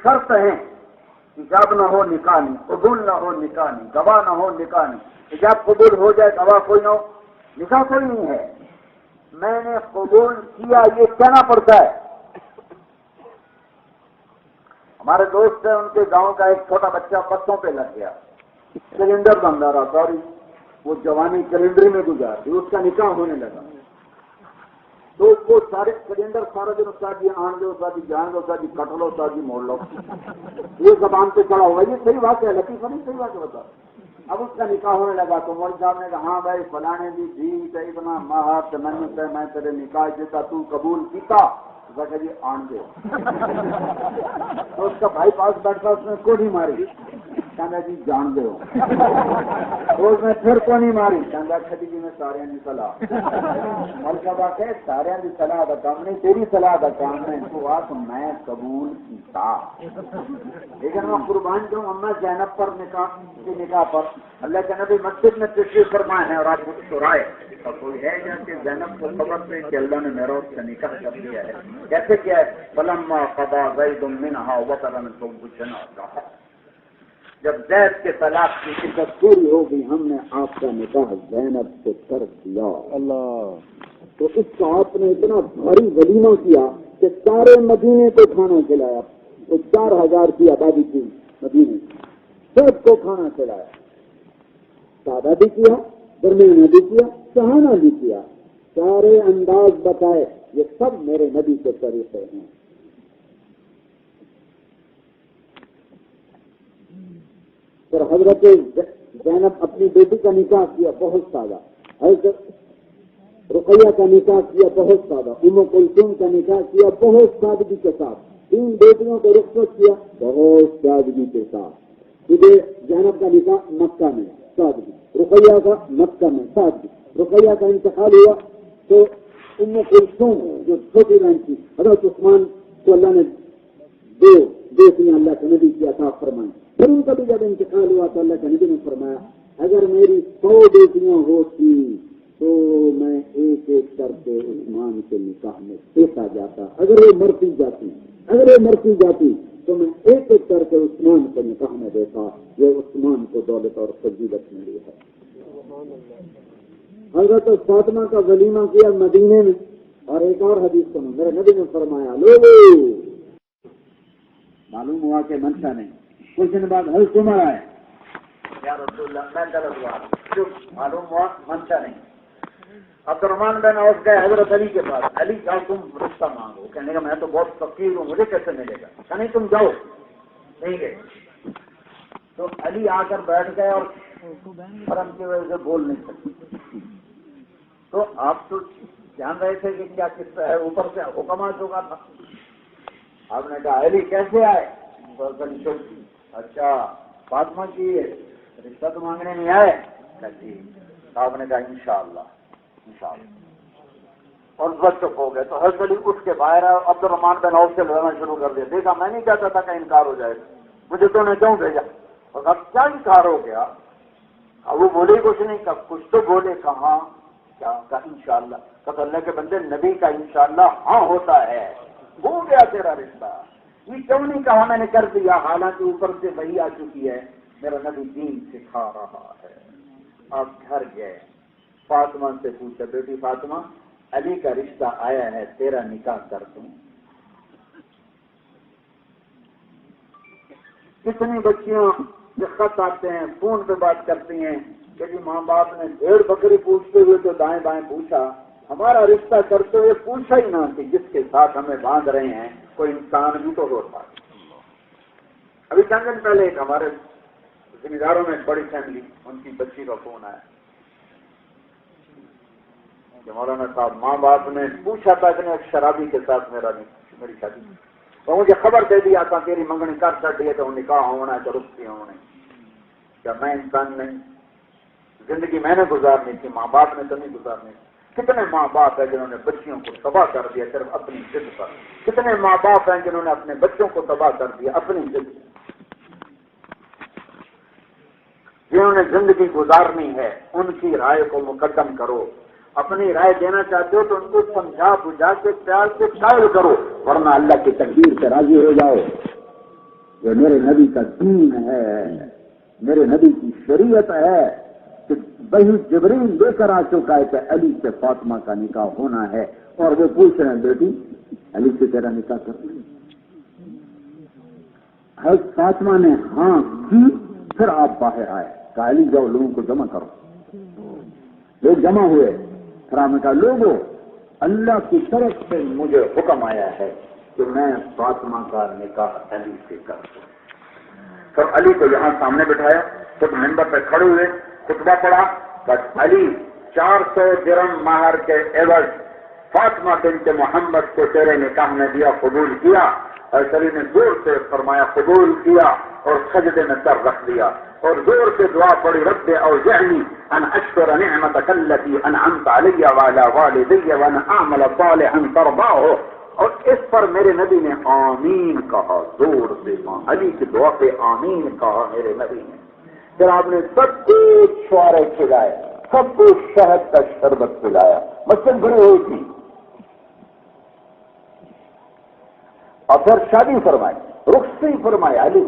شرط ہیں، ایجاب نہ ہو نکاح نہیں، قبول نہ ہو نکاح نہیں، گواہ نہ ہو نکاح نہیں، ایجاب قبول ہو جائے گواہ کوئی نہ ہو نکاح کوئی نہیں ہے۔ میں نے قبول کیا یہ کہنا پڑتا ہے۔ ہمارے دوست ہیں، ان کے گاؤں کا ایک چھوٹا بچہ پتوں پہ لگ گیا، کیلنڈر بندہ رہا تھا، وہ جوانی کیلنڈر میں گزارتی، اس کا نکاح ہونے لگا تو وہ سارے کیلنڈر سارا دن استاد جی آن دو، استاد جی جان دو، استاد جی کٹ لو، استاد جی موڑ لو، یہ زبان پہ چڑھا ہوا، یہ صحیح بات ہے، لطیفہ نہیں، صحیح بات ہے بتا۔ اب اس کا نکاح ہونے لگا تو مولوی صاحب نے کہا ہاں بھائی فلانے دی ٹھیک ہے، اتنا ماہر تمنت ہے، میں تیرے نکاح دیتا، تو قبول کیتا؟ کہ جی آن دے۔ تو اس کا بھائی پاس بیٹھا، اس نے کو نہیں ماری، کہنا جی جان دے تو اس نے پھر کو نہیں ماری، کہنا کھڑی جی میں سارے کی صلاح ملکہ کہ سارے کی صلاح کا کام نہیں، تیری صلاح کا کام ہے، تو آج میں قبول کیتا۔ لیکن میں قربان جاؤں اما زینب پر نکاح کی نکاح پر اللہ کے نبی مسجد میں تشریف فرمائے ہیں اور آپ کو سرائے اور کوئی ہے جا کہ زینب کو خبر پہ کہ اللہ نے میرا اس سے نکاح کر دیا ہے۔ کیسے کیا ہے؟ فلما قضى زید منها وطرا زوجناها، جب زید کے طلاق کی عدت پوری ہو گئی ہم نے آپ کا نکاح زینب سے کر دیا۔ اللہ، تو اس کا آپ نے اتنا بھاری ولیمہ کیا کہ سارے مدینے کو کھانا کھلایا، تو 4000 کی آبادی تھی مدینے، سب کو کھانا کھلایا، سادہ بھی کیا، درمیانہ بھی کیا، سہانا بھی کیا، سارے انداز بتائے، یہ سب میرے نبی کے طریقے ہیں۔ پھر حضرت زینب اپنی بیٹی کا نکاح کیا بہت سادہ، حضرت رقیہ کا نکاح کیا بہت سادہ، ام کلثوم کا نکاح کیا بہت سادگی کے ساتھ، 3 بیٹیوں کو رخصت کیا بہت سادگی کے ساتھ۔ زینب کا نکاح مکہ میں سادگی، رقیہ کا مکہ میں سادگی، رقیہ کا انتقال ہوا تو ام کلثوم جو چھوٹی بہن تھی، حضرت عثمان کو اللہ نے 2 بیٹیاں اللہ کے نبی کی عطا فرمائیں، پھر ان کا بھی جب انتقال ہوا تو اللہ کے نبی نے فرمایا اگر میری 100 بیٹیاں ہوتی تو میں ایک ایک کر کے عثمان کے نکاح میں پیشا جاتا، اگر وہ مرتی جاتی تو میں ایک ایک کر کے عثمان کے نکاح میں دیتا، یہ عثمان کو دولت اور فضیلت ملی ہے۔ حضرت فاطمہ کا ولیمہ کیا مدینے میں، اور ایک اور حدیث سنو، میرے نبی نے فرمایا لوگو، معلوم ہوا کہ منشا نہیں، کچھ دن بعد حضرت عمر آئے، یا رسول اللہ میں غلط ہوا، چپ، معلوم ہوا منشا نہیں۔ عبد الرحمن بن عوف گئے حضرت علی کے پاس، علی جاؤ تم رشتہ مانگو، کہنے کا میں تو بہت فقیر ہوں، مجھے کیسے ملے گا؟ کہ نہیں تم جاؤ، نہیں گئے تو علی آ کر بیٹھ گئے اور حرم کی وجہ سے بول نہیں سکتے، تو آپ تو جان رہے تھے کہ کیا قصہ ہے، اوپر سے حکم آ چکا تھا۔ آپ نے کہا علی کیسے آئے؟ اچھا فاطمہ کی رشتہ تو مانگنے نہیں آئے؟ آپ نے کہا انشاءاللہ اور بس چپ ہو گئے۔ تو حضرت علی اٹھ کے باہر آئے، عبد الرحمان بن عوف سے لڑنا شروع کر دیا، دیکھا میں نہیں چاہتا تھا کہ انکار ہو جائے، مجھے تو نے کیوں بھیجا؟ اور اب کیا انکار ہو گیا؟ اب وہ بولے کچھ نہیں، کب کچھ تو بولے، کہاں کیا کہا انشاءاللہ، کہ اللہ کے بندے نبی کا انشاءاللہ ہاں ہوتا ہے، ہو گیا تیرا رشتہ، یہ کیوں نہیں کہا میں نے کر دیا، حالانکہ اوپر سے وہی آ چکی ہے، میرا نبی دین سکھا رہا ہے۔ آپ گھر گئے، فاطمہ سے پوچھا بیٹی فاطمہ علی کا رشتہ آیا ہے، تیرا نکاح کر دوں؟ کتنی بچیاں جو خط آتے ہیں فون پہ بات کرتی ہیں کہ جی ماں باپ نے بھیڑ بکری پوچھتے ہوئے تو دائیں بائیں پوچھا، ہمارا رشتہ کرتے ہوئے پوچھا ہی نہ کہ جس کے ساتھ ہمیں باندھ رہے ہیں کوئی انسان بھی تو ہوتا۔ ابھی چند دن پہلے ایک ہمارے ذمہ داروں میں ایک بڑی فیملی، ان کی بچی کا فون آیا کہ مولانا صاحب ماں باپ نے پوچھا تھا کہ ایک شرابی کے ساتھ میری شادی، تو مجھے خبر دے دیا تھا تیری منگنی کر چڑھ ہے تو نکاح ہونا ہے تو رخصتی ہونا ہے۔ کیا میں انسان نہیں؟ زندگی میں نے گزارنی تھی، ماں باپ نے تو نہیں گزارنی۔ کتنے ماں باپ ہیں جنہوں نے بچیوں کو تباہ کر دیا صرف اپنی ضد پر، کتنے ماں باپ ہیں جنہوں نے اپنے بچوں کو تباہ کر دیا اپنی ضد پر۔ جنہوں نے زندگی گزارنی ہے ان کی رائے کو مقدم کرو، اپنی رائے دینا چاہتے ہو تو ان کو سمجھا بجھا کے پیار سے قائل کرو، ورنہ اللہ کی تقدیر سے راضی ہو جاؤ۔ یہ میرے نبی کا دین ہے، میرے نبی کی شریعت ہے کہ وہی جبریل لے کر آ چکا ہے کہ علی سے فاطمہ کا نکاح ہونا ہے، اور وہ پوچھ رہے ہیں بیٹی علی سے تیرا نکاح کرنا ہے؟ حضرت فاطمہ نے ہاں کی، پھر آپ باہر آئے، کہا علی جاؤ لوگوں کو جمع کرو۔ لوگ جمع ہوئے، پھر آپ نے کہا لوگوں اللہ کی طرف سے مجھے حکم آیا ہے کہ میں فاطمہ کا نکاح علی سے کروں۔ پھر علی کو یہاں سامنے بٹھایا، خود منبر پہ کھڑے ہوئے، خطبہ پڑھا، بس علی 400 درم مہر کے عوض فاطمہ بنت محمد کو تیرے نکاح میں دیا، قبول کیا۔ اور علی نے زور سے فرمایا قبول کیا، اور سجدے میں سر رکھ دیا اور زور سے دعا پڑی، رب اوزعنی ان اشکر نعمتک التی انعمت علی وعلی والدی وان اعمل صالحا ترضاه، اور اس پر میرے نبی نے آمین کہا، زور سے علی کی دعا پہ آمین کہا میرے نبی نے۔ پھر آپ نے سب کچھ چھوارے کھلائے، سب کچھ شہد کا شربت پلایا، مسجد بھری ہوئی تھی، اور پھر شادی فرمائی، رخصتی فرمائی۔ علی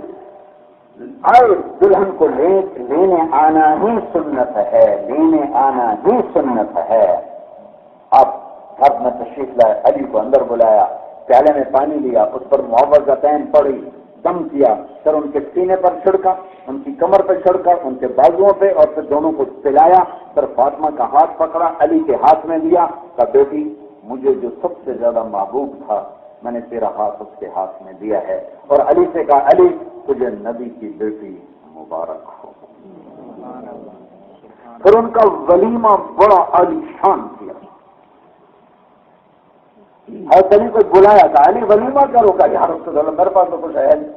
آئے دلہن کو لینے آنا ہی سنت ہے، لینے آنا ہی سنت ہے۔ آپ گھر میں تشریف لائے، علی کو اندر بلایا، پیالے میں پانی لیا، اس پر معوذتین پڑھی، دم کیا، پھر ان کے سینے پر چھڑکا، ان کی کمر پہ چھڑکا، ان کے بازوؤں پہ، اور پھر دونوں کو پلایا۔ پھر فاطمہ کا ہاتھ پکڑا، علی کے ہاتھ میں لیا، کہا بیٹی مجھے جو سب سے زیادہ محبوب تھا میں نے تیرا ہاتھ اس کے ہاتھ میں دیا ہے، اور علی سے کہا علی تجھے نبی کی بیٹی مبارک ہو۔ پھر ان کا ولیمہ بڑا عالی شان کیا، حضرت علی کو بلایا تھا، علی ولیمہ کرو، کہا یا رسول اللہ میرے پاس تو کچھ ہے نہیں۔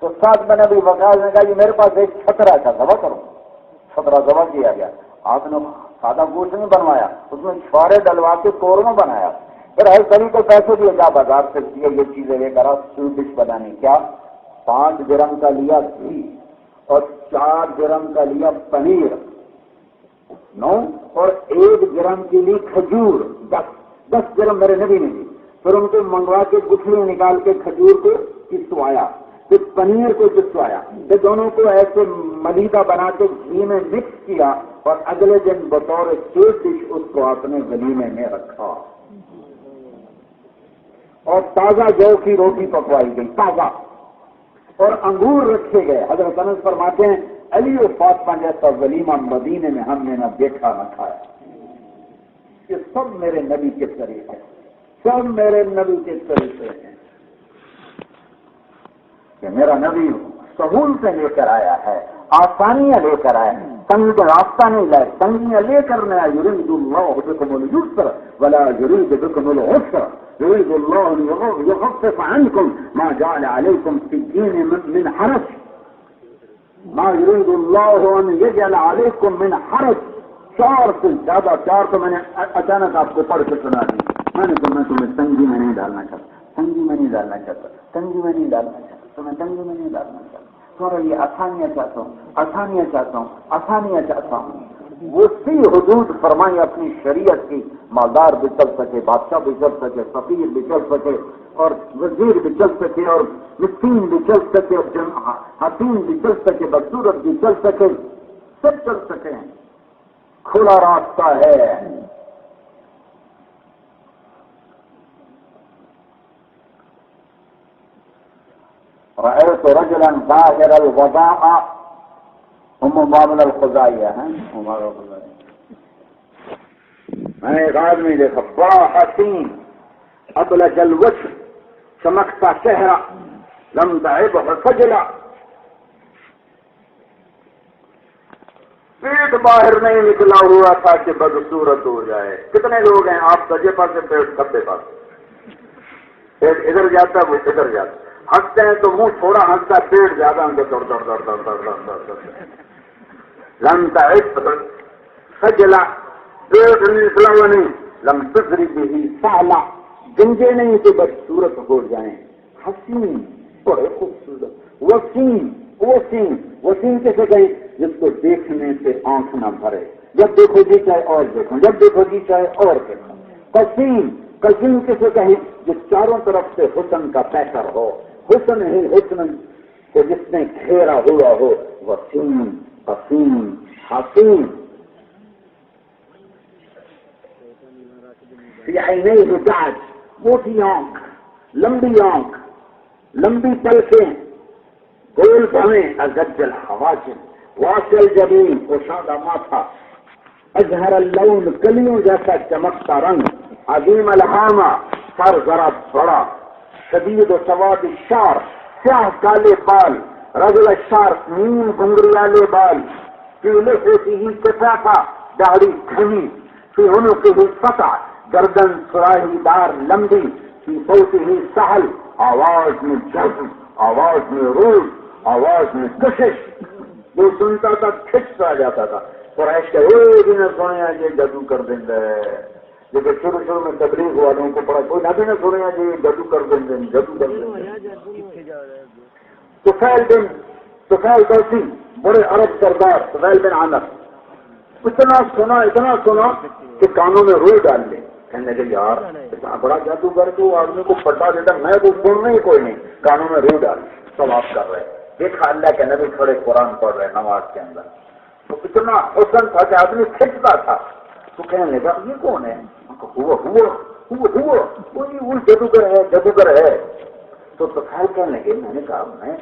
تو ساتھ میں نبی وقاص نے کہا کہ میرے پاس ایک چھترا تھا، ذبح کرو۔ چھترا ذبح کیا گیا، آپ نے سادہ گوشت نہیں بنوایا، اس میں چھوارے ڈلوا کے قورمہ بنایا۔ پھر حضرت علی کو پیسے دیے، جا بازار سے یہ چیزیں لے کر آؤ، سویٹ ڈش بنانی۔ کیا 5 درم کا لیا گھی، اور 4 درم کا لیا پنیر 9، اور 1 درم کے لیے کھجور 10 درم میرے نبی نے دی۔ پھر ان کو منگوا کے گٹھلیاں نکال کے کھجور کو چسوایا، پھر پنیر کو چسوایا، پھر دونوں کو ایسے ملیدہ بنا کے گھی میں مکس کیا، اور اگلے دن بطور سویٹ ڈش اس کو اپنے ولیمے میں رکھا، اور تازہ جو کی روٹی پکوائی گئی تازہ، اور انگور رکھے گئے۔ حضرت انس فرماتے ہیں علی و فاطمہ جیسا ولیمہ مدینے میں ہم نے نہ دیکھا نہ کھایا۔ یہ سب میرے نبی کے طریقے ہیں، سب میرے نبی کے طریقے ہیں کہ میرا نبی سہولتیں لے کر آیا ہے، آسانیاں لے کر آیا ہے، تنگ راستہ نہیں لائے، تنگیاں لے کر نیا۔ یرید اللہ بکم اليسر ولا یرید بکم العسر یرید اللہ یخفف عنکم ما جعل علیکم فی الدین من حرج ما یرید اللہ ان یجعل علیکم من حرج۔ 4 سے زیادہ، 4 تو میں نے اچانک آپ کو پڑھ کے سنا دی۔ میں نے تو میں تمہیں تنگی میں نہیں ڈالنا چاہتا، تنگی میں نہیں ڈالنا چاہتا، تنگی میں نہیں ڈالنا چاہتا، تمہیں تنگی میں نہیں ڈالنا چاہتا، تمہارا یہ آسانیاں چاہتا ہوں، آسانیاں چاہتا ہوں، آسانیاں چاہتا ہوں۔ وسیع حدود فرمائی اپنی شریعت کی، مالدار بھی چل سکے، بادشاہ بھی چل سکے، فقیر بھی چل سکے، اور وزیر بھی چل سکے، اور مسکین بھی چل سکے، اور حکیم بھی چل سکے، بدصورت بھی چل سکے، سب چل سکے، کھلا راستہ ہے۔ رأيت رجلا ظاهر الوضاء الخزائیہ ہیں، میں نے ایک آدمی دیکھا بڑا حسین، ابلج الوجه، چمکتا چہرہ، لم تعبه خجلہ، پیٹ باہر نہیں نکلا ہوا تھا کہ بدصورت ہو جائے۔ کتنے لوگ ہیں آپ سجے پاسے پیٹ کبے پاسے، پیٹ ادھر جاتا وہ ادھر جاتا، ہنستے ہیں تو منہ تھوڑا ہنستا، پیٹ زیادہ ان کے دور دور دور دور دور دور دور دور لم تعب خجلہ، پیٹ نکلا ہوا نہیں، لم تسری بھی سہلا، گنجے نہیں تو بدصورت ہو جائیں۔ حسین بڑے خوبصورت، وسیم، وسیم، وسیم کیسے کہیں؟ جس کو دیکھنے سے آنکھ نہ بھرے، جب دیکھو جی چاہے اور دیکھو، جب دیکھو جی چاہے اور دیکھو۔ قسیم، قسیم کسے کہیں؟ جو چاروں طرف سے حسن کا پیکر ہو، حسن ہی حسن کہ جس نے گھیرا ہوا ہو وسیم قسیم حسین فی عینیہ تاج، موٹی آنکھ، لمبی پلکیں، گول بہیں، ازج الحواجب، واسع الجبین، کشادہ ماتھا، ازہر اللون، کلیوں جیسا چمکتا رنگ، عظیم الحامہ، سر ذرا بڑا، شدید و سواد الشعر، سیاہ کالے بال، رجل الشعر، نیم گھنگریالے بال، فی لحیتہ کثافہ، داڑھی گھنی، فی عنقہ فتح، گردن سراہی دار لمبی، فی صوتہ سہل، آواز میں جذب، آواز میں روح، آواز میں کشش، جو سنتا تھا کھچ آ جاتا تھا۔ قریش کہ نہ سنیا یہ جادو کر دیں گے، لیکن شروع میں تبلیغ والوں کو پڑا کوئی نبی نہ سنیا جی جادو کر دیں گے، جادو کر دیں گے۔ طفیل دوسی، بڑے عرب سردار طفیل بن عامر، اتنا سنا کہ کانوں میں روئی ڈال لے، کہنے لگے یار اتنا بڑا جادوگر تو آدمی کو پٹا دیتا، میں تو سننا ہی کوئی نہیں، کانوں میں روئی ڈال طواف کر رہے، دیکھا اللہ کے نبی کھڑے قرآن پڑھ رہے نماز کے اندر، تو اتنا حسن تھا کہ آدمی کھنچتا تھا، تو کہنے لگا یہ کون ہے؟ وہ جادوگر ہے۔ تو طفیل کہنے لگے، میں نے کہا میں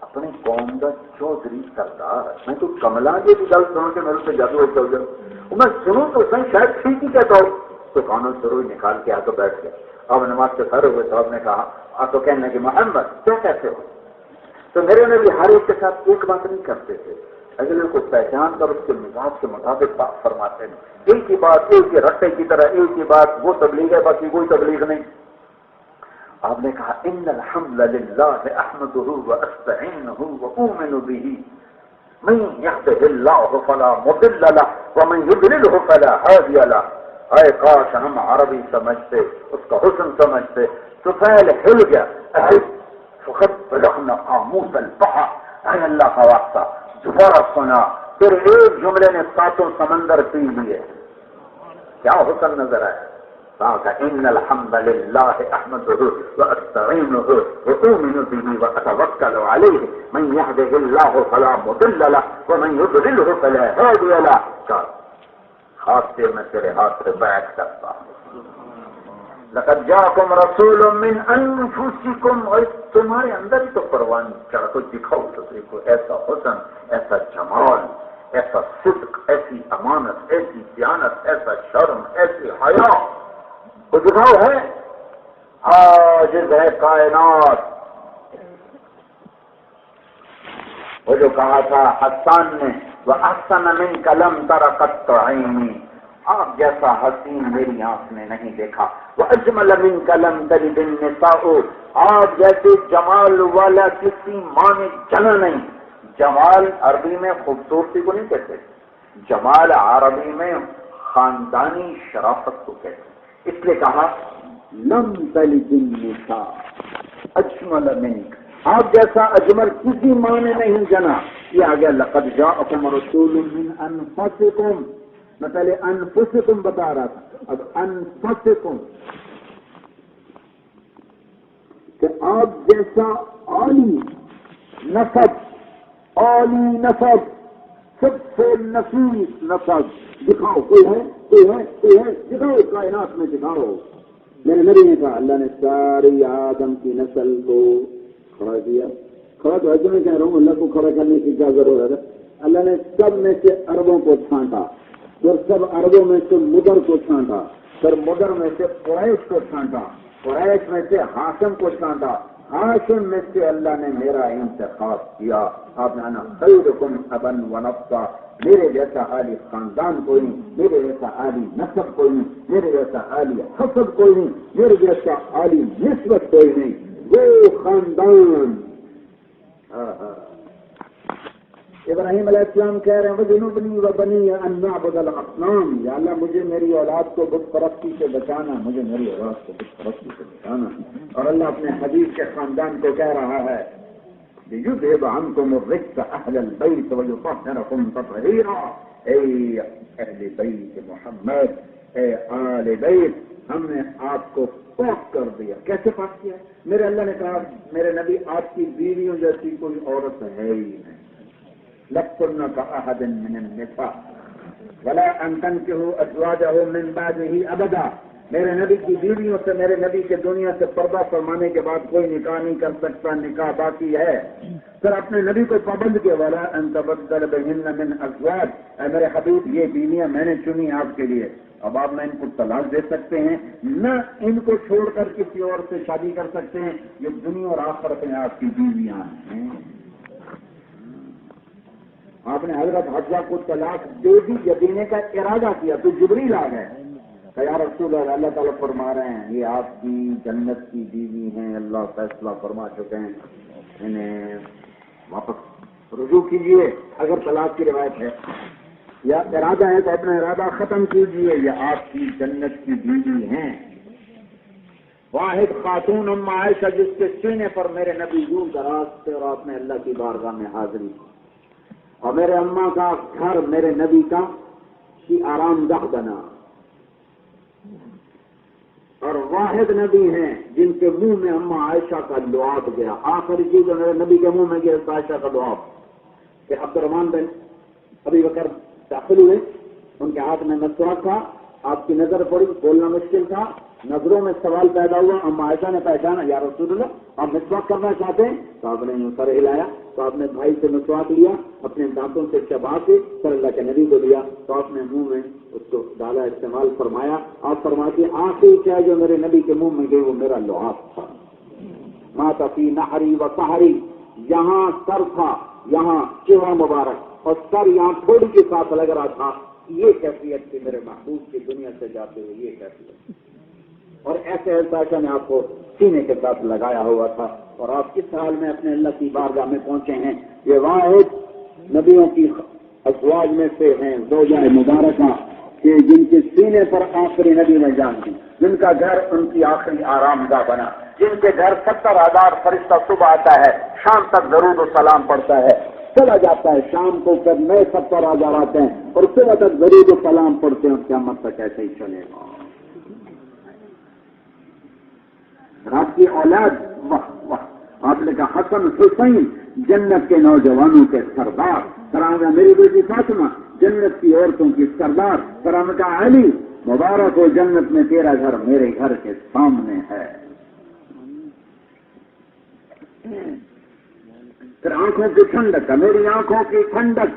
اپنی قوم کا چودھری سردار، میں تو کملا جی کی گل سن کے میرے سے جادو چل جاؤ، میں سنوں تو صحیح شاید ٹھیک ہی کہتا ہوں۔ تو کانوں سے روئی نکال کے آ تو بیٹھ گیا۔ اب نماز سے فارغ ہوئے تو آپ نے کہا تو کہنے لگے محمد کیا کہتے ہو؟ تو میرے نبی ہر ایک کے ساتھ ایک بات نہیں کرتے تھے، اگلے کو پہچان کر اس کے مزاج کے مطابق بات فرماتے ہیں، ایک ہی بات، ایک ہی رٹے کی طرح ایک ہی بات، وہ تبلیغ ہے باقی کوئی تبلیغ نہیں۔ آپ نے کہا ان الحمد للہ احمدہ واستعینہ واؤمن بہ من یهدہ اللہ فلا مضل لہ ومن یضللہ فلا ہادی لہ۔ اے کاش ہم عربی سمجھتے، اس کا حسن سمجھتے۔ طفیل ہل گیا، فقط بلغنا قاموس البحر، اے اللہ کا واسطہ دوبارہ سنا، پھر ایک جملے نے ساتوں سمندر پی لیے، کیا حسن نظر آئے۔ ان الحمد للہ احمدہ واستعینہ واؤمن بہ واتوکل علیہ من یہدہ اللہ فلا مضل لہ ومن یضللہ فلا ہادی لہ۔ ہاتھ سے میں تیرے ہاتھ سے بیعت کرتا ہوں۔ لقد جاءکم رسول من انفسکم، اور تمہارے اندر ہی تو پروان چڑھا، تو دکھاؤ دوسرے کو ایسا حسن، ایسا جمال، ایسا صدق، ایسی امانت، ایسی دیانت، ایسا شرم، ایسی حیا، وہ دکھاؤ ہے عاجز ہے کائنات۔ وہ جو کہا تھا حسان نے وَأَحْسَنَ مِنْكَ لَمْ تَرَ قَطُّ عَيْنِي، آپ جیسا حسین میری آنکھ نے نہیں دیکھا۔ وَأَجْمَلَ مِنْكَ لَمْ تَلِدِ النِّسَاءُ، آپ جیسے جمال والا کسی ماں نے جنا نہیں۔ جمال عربی میں خوبصورتی کو نہیں کہتے، جمال عربی میں خاندانی شرافت کو کہتے، اس لیے کہا لم تلد النساء اجمل منک، آپ جیسا اجمل کسی ماں نے نہیں جنا۔ یہ آ گیا لقد جاءکم رسول من انفسکم، میں پہلے انفسکم بتا رہا تھا، اب انفسکم، کہ آپ جیسا عالی نسب، سب سے نفیس نسب دکھاؤ، کوئی ہے دکھاؤ، کائنات میں دکھاؤ۔ میرے نبی نے کہا اللہ نے ساری آدم کی نسل کو کھڑا کیا، کھڑا تو حج میں کہہ رہا ہوں، اللہ کو کھڑا کرنے کی کیا ضرورت ہے؟ اللہ نے سب میں سے عربوں کو چھانٹا، پھر سب عربوں میں سے مدر کو چھانٹا، پھر مدر میں سے قریش کو چھانٹا، قریش میں سے ہاشم کو چھانٹا، ہاشم میں سے اللہ نے میرا انتخاب کیا۔ آپ نے انا خیرکم ابا ونفسا، میرے جیسا عالی خاندان کوئی نہیں، میرے جیسا عالی نسب کوئی نہیں، میرے جیسا عالی حسب کوئی نہیں، میرے جیسا عالی نسبت کوئی نہیں، وہ خاندان۔ ابراہیم علیہ السلام کہہ رہے ہیں وَجُنُبْنِي وَبَنِيَّ أَن نَّعْبُدَ الْأَصْنَامَ، یا اللہ مجھے میری اولاد کو بت پرستی سے بچانا، مجھے میری اولاد کو بت پرستی سے بچانا۔ اور اللہ اپنے حبیب کے خاندان کو کہہ رہا ہے لِيُذْهِبَ عَنْكُمُ الرِّجْسَ أَهْلَ الْبَيْتِ وَيُطَهِّرَكُمْ تَطْهِيرًا۔ اے اہل بیت محمد، اے آل بیت، ہم نے آپ کو پاک کر دیا. کیسے پاک کیا؟ میرے اللہ نے کہا میرے نبی آپ کی بیویوں جیسی کوئی عورت ہے ہی نہیں. لَكُنَّ كَأَحَدٍ مِّنَ النِّسَاءِ وَلَا أَن تَنكِحُوا أَزْوَاجَهُ مِن بَعْدِهِ أَبَدًا. میرے نبی کی بیویوں سے میرے نبی کے دنیا سے پردہ فرمانے کے بعد کوئی نکاح نہیں کر سکتا. نکاح باقی ہے. پھر اپنے نبی کو پابند کیا وَلَا أَن تَبَدَّلَ بِهِنَّ مِنْ أَزْوَاجٍ. اے میرے حبیب یہ بیویاں میں نے چنی آپ کے لیے. اب آپ نہ ان کو طلاق دے سکتے ہیں نہ ان کو چھوڑ کر کسی اور سے شادی کر سکتے ہیں. یہ دنیا اور آخرت میں آپ کی بیویاں ہیں. آپ نے حضرت حفصہ کو طلاق دے دی یا دینے کا ارادہ کیا تو جبریل آ گئے کہ یا رسول اللہ, اللہ تعالیٰ فرما رہے ہیں یہ آپ کی جنت کی بیوی ہیں, اللہ فیصلہ فرما چکے ہیں, انہیں واپس رجوع کیجیے اگر طلاق کی روایت ہے یا ارادہ ہے تو اپنا ارادہ ختم کیجیے, یہ آپ کی جنت کی بیوی ہیں. واحد خاتون ام عائشہ جس کے سینے پر میرے نبی یوں دراز تھے اور آپ نے اللہ کی بارگاہ میں حاضری کی, اور میرے اماں کا گھر میرے نبی کا کی آرام دہ بنا. اور واحد نبی ہیں جن کے منہ میں اماں عائشہ کا لعاب گیا. آخری چیز جو میرے نبی کے منہ میں گیا عائشہ کا لعاب کہ عبد الرحمان بن ابی بکر داخل ہوئے, ان کے ہاتھ میں مسواک تھا, آپ کی نظر پڑی, بولنا مشکل تھا, نظروں میں سوال پیدا ہوا. اما عائشہ نے پہچانا یا رسول اللہ آپ مسواک کرنا چاہتے ہیں؟ تو آپ نے یوں سر ہلایا, تو آپ نے بھائی سے مسواک لیا, اپنے دانتوں سے چبا کے سر اللہ کے نبی کو دیا, تو آپ نے منہ میں اس کو ڈالا, استعمال فرمایا. آپ فرماتے آخری چاہے جو میرے نبی کے منہ میں گئی وہ میرا لعاب تھا. مات فی نحری و سحری, یہاں سر تھا, یہاں چہرہ مبارک, اور سر یہاں تھوڑی کے ساتھ لگ رہا تھا. یہ کیفیت تھی میرے محبوب کی دنیا سے جاتے ہوئے, یہ کیفیت. اور ایسے عائشہ نے آپ کو سینے کے ساتھ لگایا ہوا تھا, اور آپ کس حال میں اپنے اللہ کی بارگاہ میں پہنچے ہیں. یہ واحد نبیوں کی ازواج میں سے ہیں زوجہ مبارکہ کہ جن کے سینے پر آخری نبی نے جان دی, جن کا گھر ان کی آخری آرام گاہ بنا, جن کے گھر 70,000 فرشتہ صبح آتا ہے, شام تک درود و سلام پڑتا ہے, چلا جاتا ہے, شام کو پھر نئے 70,000 آتے ہیں اور صبح تک درود و سلام پڑھتے ہیں, اور قیامت تک ایسے ہی چلے گا. آپ کی اولاد واہ واہ, آپ نے کہا حسن حسین جنت کے نوجوانوں کے سردار, فرمایا میری بیٹی فاطمہ جنت کی عورتوں کی سردار, فرمایا علی مبارک ہو جنت میں تیرا گھر میرے گھر کے سامنے ہے. پھر آنکھوں کی ٹھنڈک, میری آنکھوں کی ٹھنڈک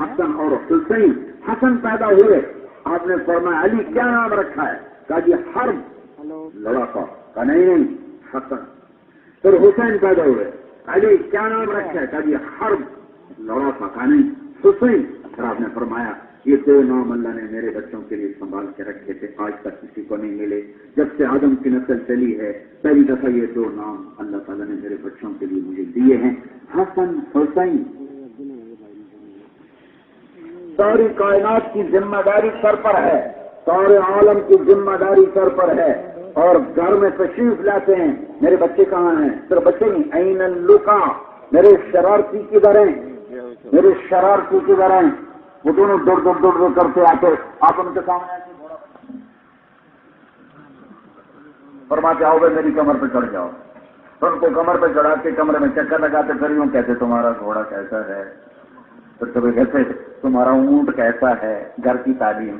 حسن اور حسین. حسن پیدا ہوئے, آپ نے فرمایا علی کیا نام رکھا ہے؟ کہا جی حرب لڑاکا. کہا نہیں حسن. پھر حسین پیدا ہوئے, علی کیا نام رکھا ہے؟ کہا جی حرب لڑاکا. کہا نہیں حسین. پھر آپ نے فرمایا یہ 2 نام اللہ نے میرے بچوں کے لیے سنبھال کے رکھے تھے, آج تک کسی کو نہیں ملے. جب سے آدم کی نسل چلی ہے پہلی دفعہ یہ 2 نام اللہ تعالیٰ نے میرے بچوں کے لیے مجھے دیے ہیں, حسن حسین. ساری کائنات کی ذمہ داری سر پر ہے, سارے عالم کی ذمہ داری سر پر ہے, اور گھر میں تشریف لاتے ہیں, میرے بچے کہاں ہیں؟ صرف بچے نہیں, این اللقا, میرے شرارتی کدھر ہیں, میرے شرارتی کدھر ہیں؟ وہ دونوں دوڑ کرتے آتے, آپ ان کے سامنے فرماتے آؤ بھائی میری کمر پہ چڑھ جاؤ. تو ان کو کمر پہ چڑھا کے کمرے میں چکر لگاتے پھر یوں کہتے تمہارا گھوڑا کیسا ہے, پھر کبھی کہتے تمہارا اونٹ کیسا ہے. گھر کی تعلیم,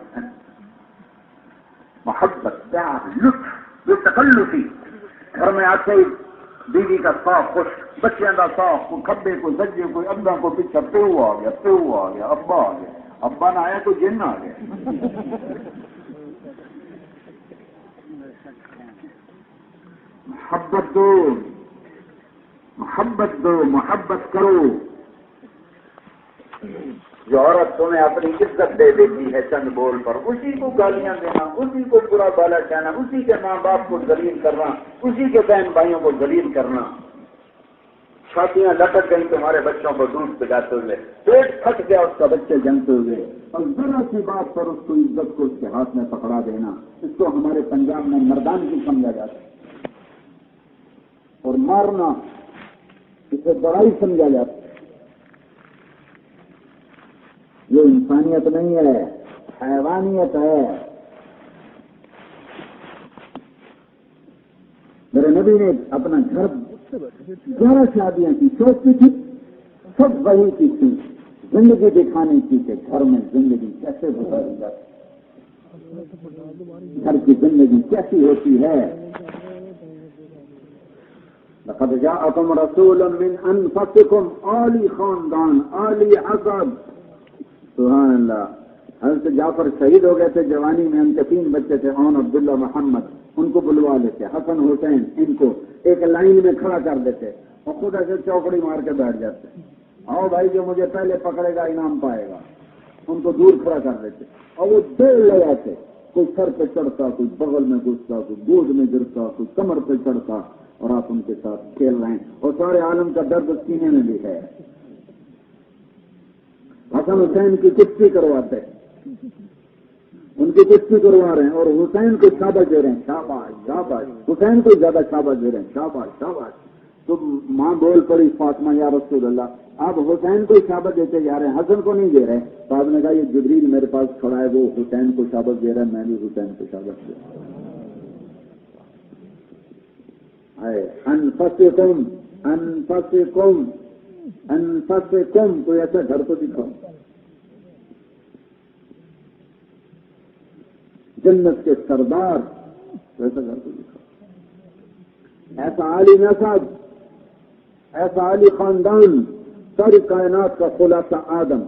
محبت, پیار, لطف, جو تکلفی گھر میں آتے ہی بیوی کا صاف خوش, بچیاں کا صاف, کوئی کھبے کوئی سجے کوئی ابا کو پیچھا پیو آ گیا, ابا آ گیا, ابا نہ آیا تو جن آ گیا. محبت دو, محبت دو, محبت کرو. جو عورت تمہیں اپنی عزت دے دیتی ہے چند بول پر, اسی کو گالیاں دینا, اسی کو برا بالا کہنا, اسی کے ماں باپ کو ذلیل کرنا, اسی کے بہن بھائیوں کو ذلیل کرنا. چھاتیاں لٹک گئی تمہارے بچوں کو دودھ پلاتے ہوئے, پیٹ پھٹ گیا اس کا بچے جنگتے ہوئے, اور ذرا سی بات پر اس کو عزت کو اس کے ہاتھ میں پکڑا دینا, اس کو ہمارے پنجاب میں مردان کی سمجھا جاتا ہے, اور مارنا اسے بڑائی سمجھا جاتا ہے. یہ انسانیت نہیں ہے, حیوانیت ہے. نبی نے اپنا گھر 11 شادیاں کی، سوچتی تھی سب وہی کی تھی، زندگی دکھانے کی کہ گھر میں زندگی کیسے گزاری جاتی، گھر کی زندگی کیسی ہوتی ہے۔ لقد جاءکم رسول من انفسکم، عالی خاندان، عالی عقد، سبحان اللہ۔ حضرت جعفر شہید ہو گئے تھے جوانی میں، ان کے 3 بچے تھے، اون، عبداللہ، محمد، ان کو بلوا لیتے، حسن حسین، ان کو ایک لائن میں کھڑا کر دیتے اور خود ایسے چوکڑی مار کے بیٹھ جاتے، آؤ بھائی جو مجھے پہلے پکڑے گا انعام پائے گا، ان کو دور کھڑا کر دیتے اور وہ دوڑ لگاتے، کوئی سر پہ چڑھتا، کوئی بغل میں گھستا، کوئی گود میں گرتا، کوئی کمر پہ چڑھتا، اور آپ ان کے ساتھ کھیل رہے ہیں، اور سارے عالم کا درد سینے میں بھی ہے۔ حسن حسین کی کشتی کرواتے، ان کی کشتی کروا رہے ہیں اور حسین کو شاباش دے رہے ہیں، شاباش شاباش، حسین کو زیادہ شاباش دے رہے ہیں، شاباش شاباش۔ تو ماں بول پڑی فاطمہ، یا رسول اللہ آپ حسین کو شاباش دیتے جا رہے ہیں، حسن کو نہیں دے رہے۔ تو آپ نے کہا یہ جبریل میرے پاس کھڑا ہے، وہ حسین کو شاباش دے رہا ہے، میں بھی حسین کو شاباش دے رہا ہوں۔ انفسکم انفسکم انفسکم، کوئی ایسا گھر تو دکھاؤ جنت کے سردار، ایسا گھر تو دکھاؤ، ایسا عالی نسب، ایسا عالی خاندان، ساری کائنات کا خلاصہ آدم،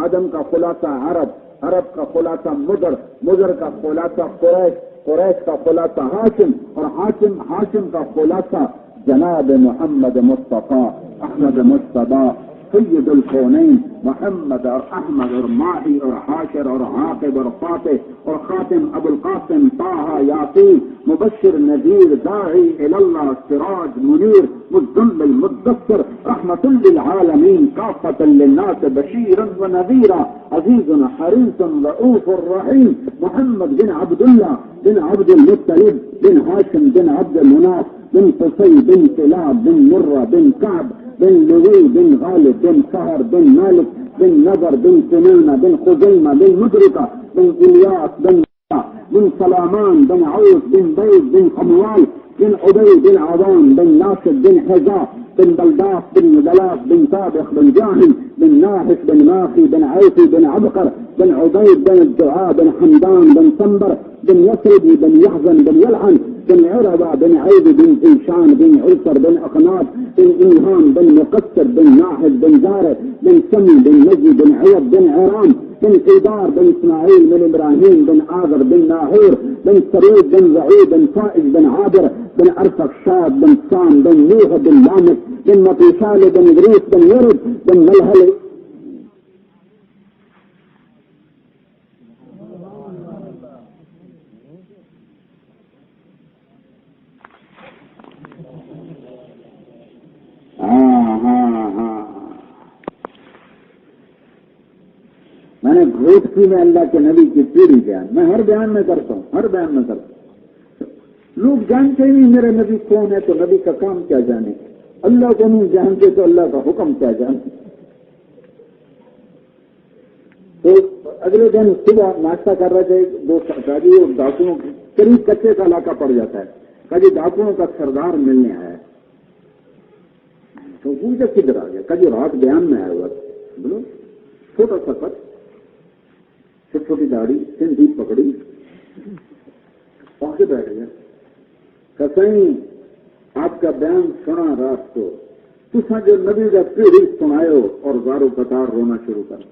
آدم کا خلاصہ عرب، عرب کا خلاصہ مضر، مضر کا خلاصہ قریش، قریش کا خلاصہ ہاشم، اور ہاشم کا خلاصہ جناب محمد مصطفیٰ احمد مصطفیٰ سید الکونین، محمد اور احمد اور ماہی اور حاشر اور عاقب اور فاتح اور خاتم ابو القاسم طه یاسین، مبشر نذیر داعی الی اللہ سراج منیر مزمل مدثر رحمت للعالمین کافۃ للناس بشیرا ونذیرا عزیز حریص رؤوف رحیم، محمد بن عبداللہ بن عبد المطلب بن ہاشم بن عبد مناف بن قصی بن کلاب بن مرہ بن کعب بن لوی بن غالب بن فہر بن مالک بن نضر بن کنانہ بن خزیمہ بن مدرکہ بن الیاس بن سلامان بن عوف بن بید بن قموال بن عبی بن عوان بن ناصر بن حزا بن بلداس بن دلاس بن سابق بن جاہم بن ناحس بن ماخی بن عیفی بن عبقر بن عبید بن الدعاء بن حمدان بن سنبر بن یسربی بن یحزن بن یلعن بن عربہ بن عید بن زیشان بن عرسر بن اقناط بن انہان بن مقصر بن ناحد بن زارع بن سمی بن نجی بن عیب بن عرام بن قیدار بن اسماعیل بن ابراہیم بن آذر بن ناہور بن سرود بن زعید بن فائز بن عابر بن ارفق شاد بن سام بن نوح بن لامک بن مقیشال بن ادریس بن یرد بن ملحل میں نے گھوٹ کی میں اللہ کے نبی کی پوری بیان، میں ہر بیان میں کرتا ہوں، ہر بیان میں کرتا ہوں۔ لوگ جانتے ہی نہیں میرے نبی کون ہے، تو نبی کا کام کیا جانے، اللہ کو نہیں جانتے تو اللہ کا حکم کیا جانتے۔ تو اگلے دن صبح ناشتہ کر رہے تھے، دو شادی اور ڈاکوؤں قریب کچے کا علاقہ پڑ جاتا ہے، کہا جی ڈاکوؤں کا سردار ملنے آیا ہے، تو پوچھا کدھر آ گیا، کہا جی رات بیان میں آیا ہوا تھا، بولو چھوٹا سا پت، چھوٹی چھوٹی داڑھی، سندھی پکڑی، پاکے بیٹھ گیا، کہیں آپ کا بیان سنا رات کو، تسا جو نبی کا پیڑھی سناؤ اور زارو قطار رونا شروع کر،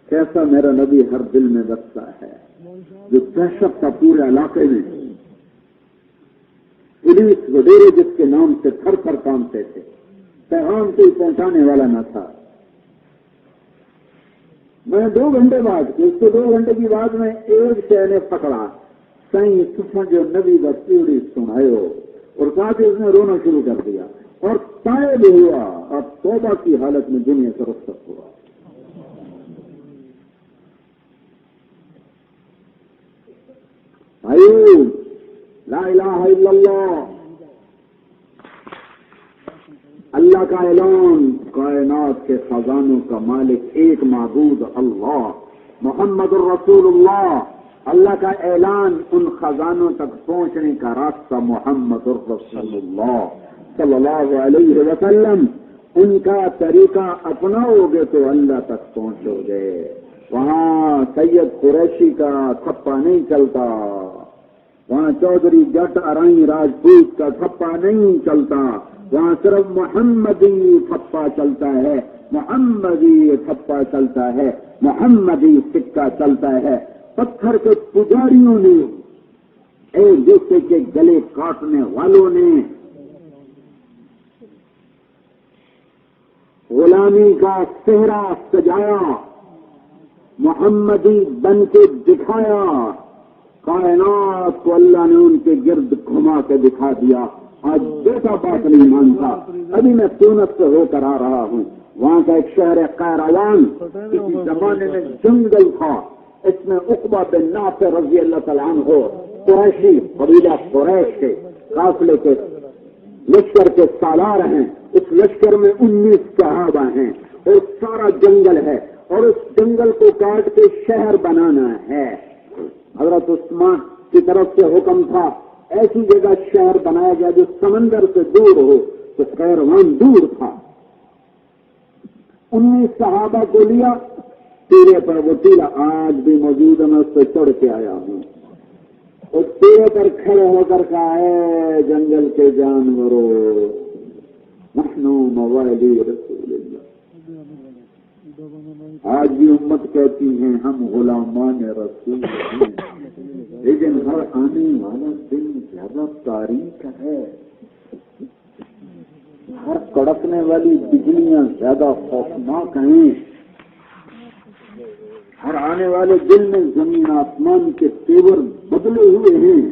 کیسا میرا نبی ہر دل میں بستا ہے، جو دہشت کا پورے علاقے میں، پولیس وڈیرے جس کے نام سے تھر تھر کامتے تھے، پیغام کوئی پہنچانے والا نہ تھا۔ میں 2 گھنٹے بعد، اس کو 2 گھنٹے کی بعد میں ایک شے نے پکڑا، کہیں تسا جو نبی کا پیڑھی سناؤ، اور ساتھ ہی اس نے رونا شروع کر دیا اور تائب ہوا اور توبہ کی حالت میں دنیا سے رخصت ہوا۔ بھائیو، لا الہ الا اللہ، اللہ کا اعلان، کائنات کے خزانوں کا مالک ایک معبود اللہ، محمد الرسول اللہ، اللہ کا اعلان ان خزانوں تک پہنچنے کا راستہ محمد رسول اللہ صلی اللہ علیہ وسلم، ان کا طریقہ اپناؤ گے تو اللہ تک پہنچو گے۔ وہاں سید قریشی کا تھپا نہیں چلتا، وہاں چودھری جٹ ارائی راجپوت کا تھپا نہیں چلتا، وہاں صرف محمدی تھپا چلتا ہے، محمدی تھپا چلتا ہے، محمدی سکہ چلتا ہے۔ پتھر کے پجاریوں نے، ایک دوسرے کے گلے کاٹنے والوں نے غلامی کا صحرا سجایا، محمدی بن کے دکھایا، کائنات کو اللہ نے ان کے گرد گھما کے دکھا دیا۔ آج جیسا بات نہیں مانتا، ابھی میں تونس سے ہو کر آ رہا ہوں، وہاں کا ایک شہر ہے قیروان، کسی زمانے میں جنگل تھا، اس میں عقبہ بن نافع رضی اللہ تعالیٰ عنہ قریشی قبیلہ قریش کے قافلے کے لشکر کے سالار ہیں، اس لشکر میں 19 صحابہ ہیں اور سارا جنگل ہے، اور اس جنگل کو کاٹ کے شہر بنانا ہے۔ حضرت عثمان کی طرف سے حکم تھا ایسی جگہ شہر بنایا گیا جو سمندر سے دور ہو، تو قیروان دور تھا۔ 19 صحابہ کو لیا تیرے پر، وہ تیرا آج بھی موجود ہے، میں اس پہ چڑھ کے آیا ہوں، اور تیرے پر کھڑے ہو کر کہا ہے جنگل کے جانوروں، نحن موالی رسول اللہ۔ آج بھی امت کہتی ہیں ہم غلامان رسول ہیں، لیکن ہر آنے والا دن زیادہ تاریک ہے، ہر کڑکنے والی بجلیاں زیادہ خوفناک ہیں، ہر آنے والے دن میں زمین آسمان کے تیور بدلے ہوئے ہیں،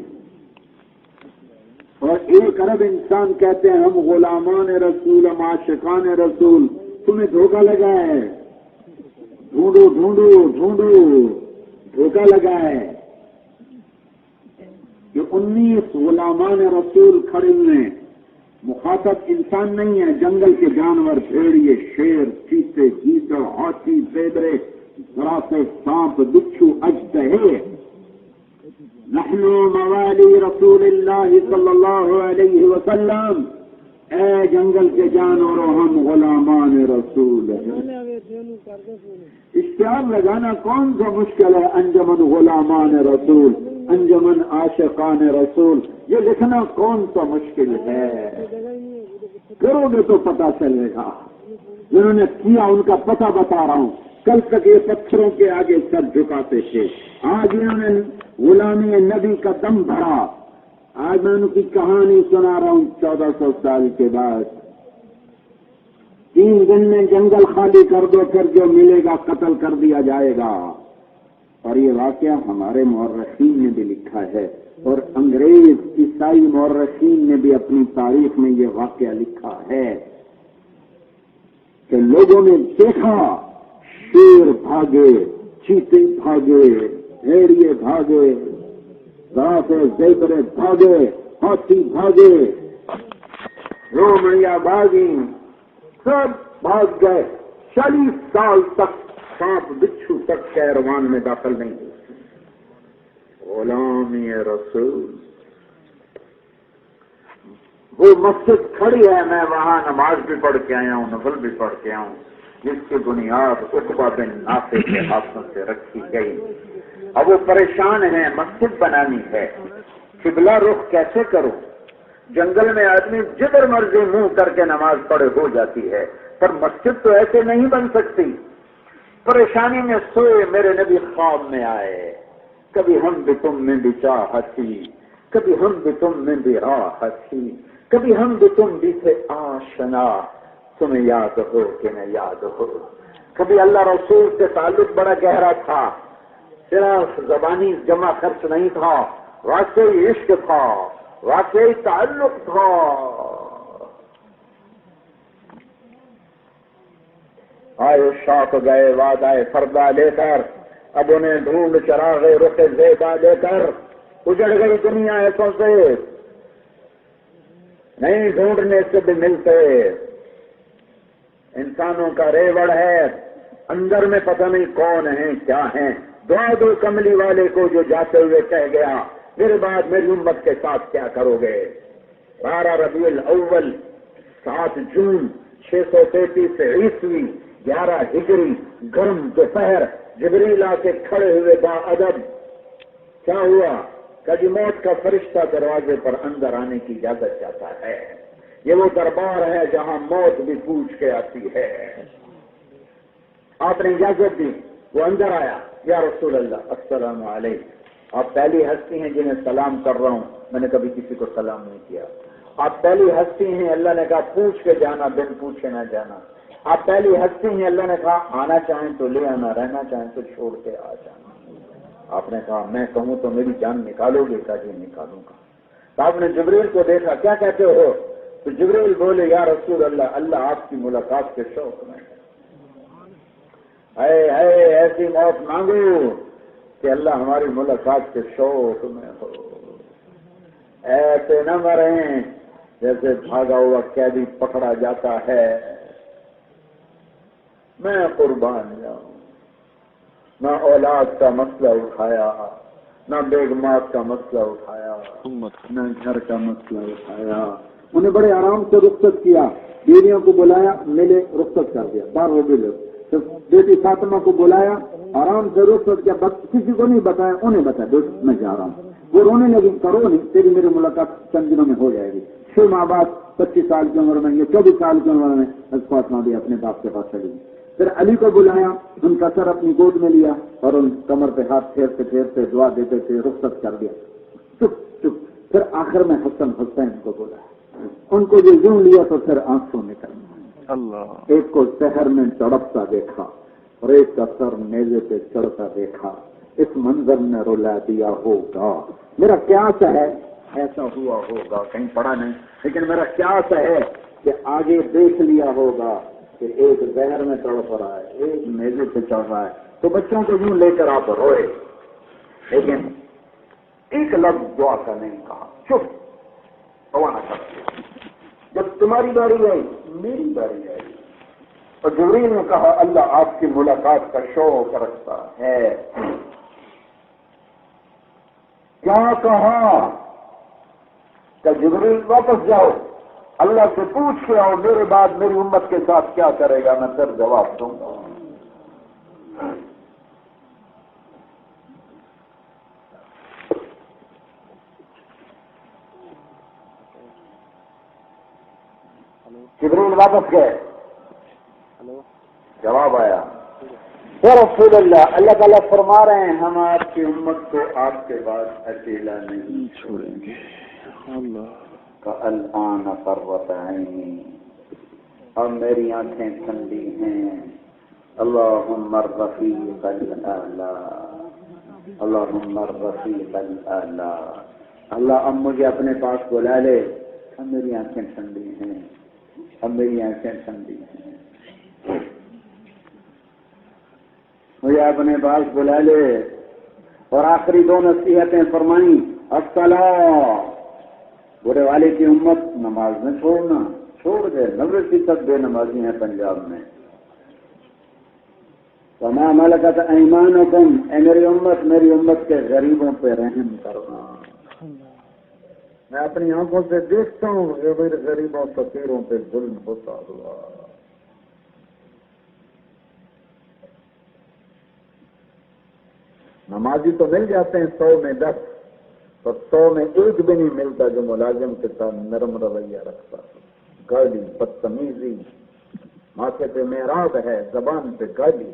اور 1 ارب انسان کہتے ہیں ہم غلامان رسول، ہم عاشقان رسول۔ تمہیں دھوکہ لگا ہے، ڈھونڈو ڈھونڈو ڈھونڈو، دھوکہ لگا ہے کہ 19 غلامان رسول کھڑے ہوئے ہیں، مخاطب انسان نہیں ہے، جنگل کے جانور، بھیڑیے، شیر، چیتے، گیدڑ، ہاتھی، زیبرے، زرافے، سانپ، بچھو، اژدہے۔ نحن موالی رسول اللہ صلی اللہ علیہ وسلم، اے جنگل کے جانوروں ہم غلامان رسول ہیں۔ اشتہار لگانا کون سا مشکل ہے؟ انجمن غلامان رسول، انجمن عاشقان رسول، یہ لکھنا کون سا مشکل ہے؟ کرو گے تو پتہ چلے گا۔ جنہوں نے کیا ان کا پتہ بتا رہا ہوں۔ کل تک یہ پتھروں کے آگے سر جھکاتے تھے، آج انہوں نے غلامی نبی کا دم بھرا۔ آج میں ان کی کہانی سنا رہا ہوں 1400 سال کے بعد۔ 3 دن میں جنگل خالی کر دو، پھر جو ملے گا قتل کر دیا جائے گا۔ اور یہ واقعہ ہمارے مورخین نے بھی لکھا ہے، اور انگریز عیسائی مورخین نے بھی اپنی تاریخ میں یہ واقعہ لکھا ہے کہ لوگوں نے دیکھا شیر بھاگے، چیتے بھاگے، بھیڑیے بھاگے، زرافے، زیبرے بھاگے، ہاتھی بھاگے، رومڑیاں بھاگی، سب بھاگ گئے۔ 40 سال تک سانپ بچھو تک کیروان میں داخل نہیں ہوئے۔ غلامی رسول، وہ مسجد کھڑی ہے، میں وہاں نماز بھی پڑھ کے آیا ہوں، نفل بھی پڑھ کے آیا ہوں، جس کی بنیاد عقبہ بن نافع کے ہاتھوں سے رکھی گئی۔ اب وہ پریشان ہیں، مسجد بنانی ہے، قبلہ رخ کیسے کرو؟ جنگل میں آدمی جدھر مرضی منہ کر کے نماز پڑھے ہو جاتی ہے، پر مسجد تو ایسے نہیں بن سکتی۔ پریشانی میں سوئے میرے نبی خواب میں آئے، کبھی ہم بھی تم میں بھی چاہت تھی، کبھی ہم بھی تم میں بھی راحت تھی، کبھی ہم بھی تم بھی تھے آشنا، تمہیں یاد ہو کہ نہ یاد ہو۔ کبھی اللہ رسول سے تعلق بڑا گہرا تھا، صرف زبانی جمع خرچ نہیں تھا، واقعی عشق تھا، واقعی تعلق تھا۔ آئے شوق گئے وعدہ فردا لے کر، اب انہیں ڈھونڈ چراغ رخ زیبا لے کر، اجڑ گئی دنیا ایسوں سے نہیں ڈھونڈنے سے بھی ملتے۔ انسانوں کا ریوڑ ہے، اندر میں پتہ نہیں کون ہیں کیا ہیں، دعا دو کملی والے کو جو جاتے ہوئے کہہ گیا میرے بعد میری امت کے ساتھ کیا کرو گے؟ 12 ربیع الاول 7 جون 633 عیسوی 11 ہجری گرم دوپہر جبریل آ کے کھڑے ہوئے با ادب. کیا ہوا؟ کہ موت کا فرشتہ دروازے پر اندر آنے کی اجازت چاہتا ہے. یہ وہ دربار ہے جہاں موت بھی پوچھ کے آتی ہے. آپ نے اجازت دی، وہ اندر آیا. یا رسول اللہ السلام علیکم. آپ پہلی ہستی ہیں جنہیں سلام کر رہا ہوں، میں نے کبھی کسی کو سلام نہیں کیا. آپ پہلی ہستی ہیں، اللہ نے کہا پوچھ کے جانا، بن پوچھے نہ جانا. آپ پہلی ہستی ہیں، اللہ نے کہا آنا چاہیں تو لے آنا، رہنا چاہیں تو چھوڑ کے آ جانا. آپ نے کہا میں کہوں تو میری جان نکالو گے؟ کہا جی نکالوں گا. تو آپ نے جبریل کو دیکھا، کیا کہتے ہو؟ تو جبریل بولے یا رسول اللہ، اللہ آپ کی ملاقات کے شوق میں ہے. ایسی موت مانگو کہ اللہ ہماری ملاقات کے شوق میں ہو. ایسے نہ مریں جیسے بھاگا ہوا قیدی پکڑا جاتا ہے. میں قربان جاؤں. نہ اولاد کا مسئلہ اٹھایا، نہ بیگمات کا مسئلہ اٹھایا، نہ گھر کا مسئلہ اٹھایا. انہیں بڑے آرام سے رخصت کیا، بیویوں کو بلایا، ملے رخصت کر دیا. 12 ربیع بیٹی فاطمہ کو بلایا، آرام سے رخصت کیا. کسی کو نہیں بتایا، انہیں بتایا دوست میں جا رہا ہوں. وہ رونے لگی، کرو نہیں، تیری میری ملاقات چند دنوں میں ہو جائے گی. 6 ماہ بعد 25 سال کی عمر میں، یہ 24 سال کی عمر میں فاطمہ بھی اپنے باپ کے پاس چلی. پھر علی کو بلایا، ان کا سر اپنی گود میں لیا اور ان کمر پہ ہاتھ پھیرتے پھیرتے دعا دیتے تھے، رخصت کر دیا. چپ چپ. پھر آخر میں حسن حسین کو بلایا، ان کو جو یوں لیا تو پھر آنکھوں نکل اللہ. ایک کو شہر میں تڑپتا دیکھا اور ایک کا سر میزے پہ چڑھتا دیکھا. اس منظر نے رلا دیا ہوگا. میرا قیاس ہے ایسا ہوا ہوگا، کہیں پڑا نہیں، لیکن میرا قیاس ہے کہ آگے دیکھ لیا ہوگا کہ ایک زہر میں تڑپ رہا ہے، ایک میزے پہ چڑھ رہا ہے. تو بچوں کو یوں لے کر آپ روئے، لیکن ایک لفظ دعا کا نہیں کہا. چپ روانا کر. جب تمہاری باری آئی میری باری آئی، اور جبریل نے کہا اللہ آپ کی ملاقات کا شوق رکھتا ہے. کیا کہا کہ جبریل واپس جاؤ، اللہ سے پوچھ کے آؤ میرے بعد میری امت کے ساتھ کیا کرے گا، میں پھر جواب دوں گا. جبریل واپس گئے، جواب آیا یا رسول اللہ، اللہ تعالیٰ فرما رہے ہیں ہم آپ کی امت کو آپ کے بعد اکیلا نہیں چھوڑیں گے. الآن قرۃ عینی، اب میری آنکھیں ٹھنڈی ہیں. اللہم الرفیق الاعلی، اللہم الرفیق الاعلی. اللہ اب مجھے اپنے پاس بلا لے. اب میری آنکھیں ٹھنڈی ہیں، اب میری آنکھیں ٹھنڈی ہیں. مجھے اپنے پاس بلا لے. اور آخری 2 نصیحتیں فرمائیں. الصلاۃ، برے والے کی امت نماز میں چھوڑنا، چھوڑ دے. 90% بے نمازی ہیں پنجاب میں. وما ملکت ایمانکم، اے میری امت کے غریبوں پہ رحم کرنا. میں اپنی آنکھوں سے دیکھتا ہوں غریبوں فقیروں پہ ظلم ہوتا ہوا. نمازی تو مل جاتے ہیں 100 میں 10، تو 100 میں 1 بھی نہیں ملتا جو ملازم کے ساتھ نرم رویہ رکھتا. گالی، بدتمیزی، ماتھے پہ محراب ہے، زبان پہ گالی.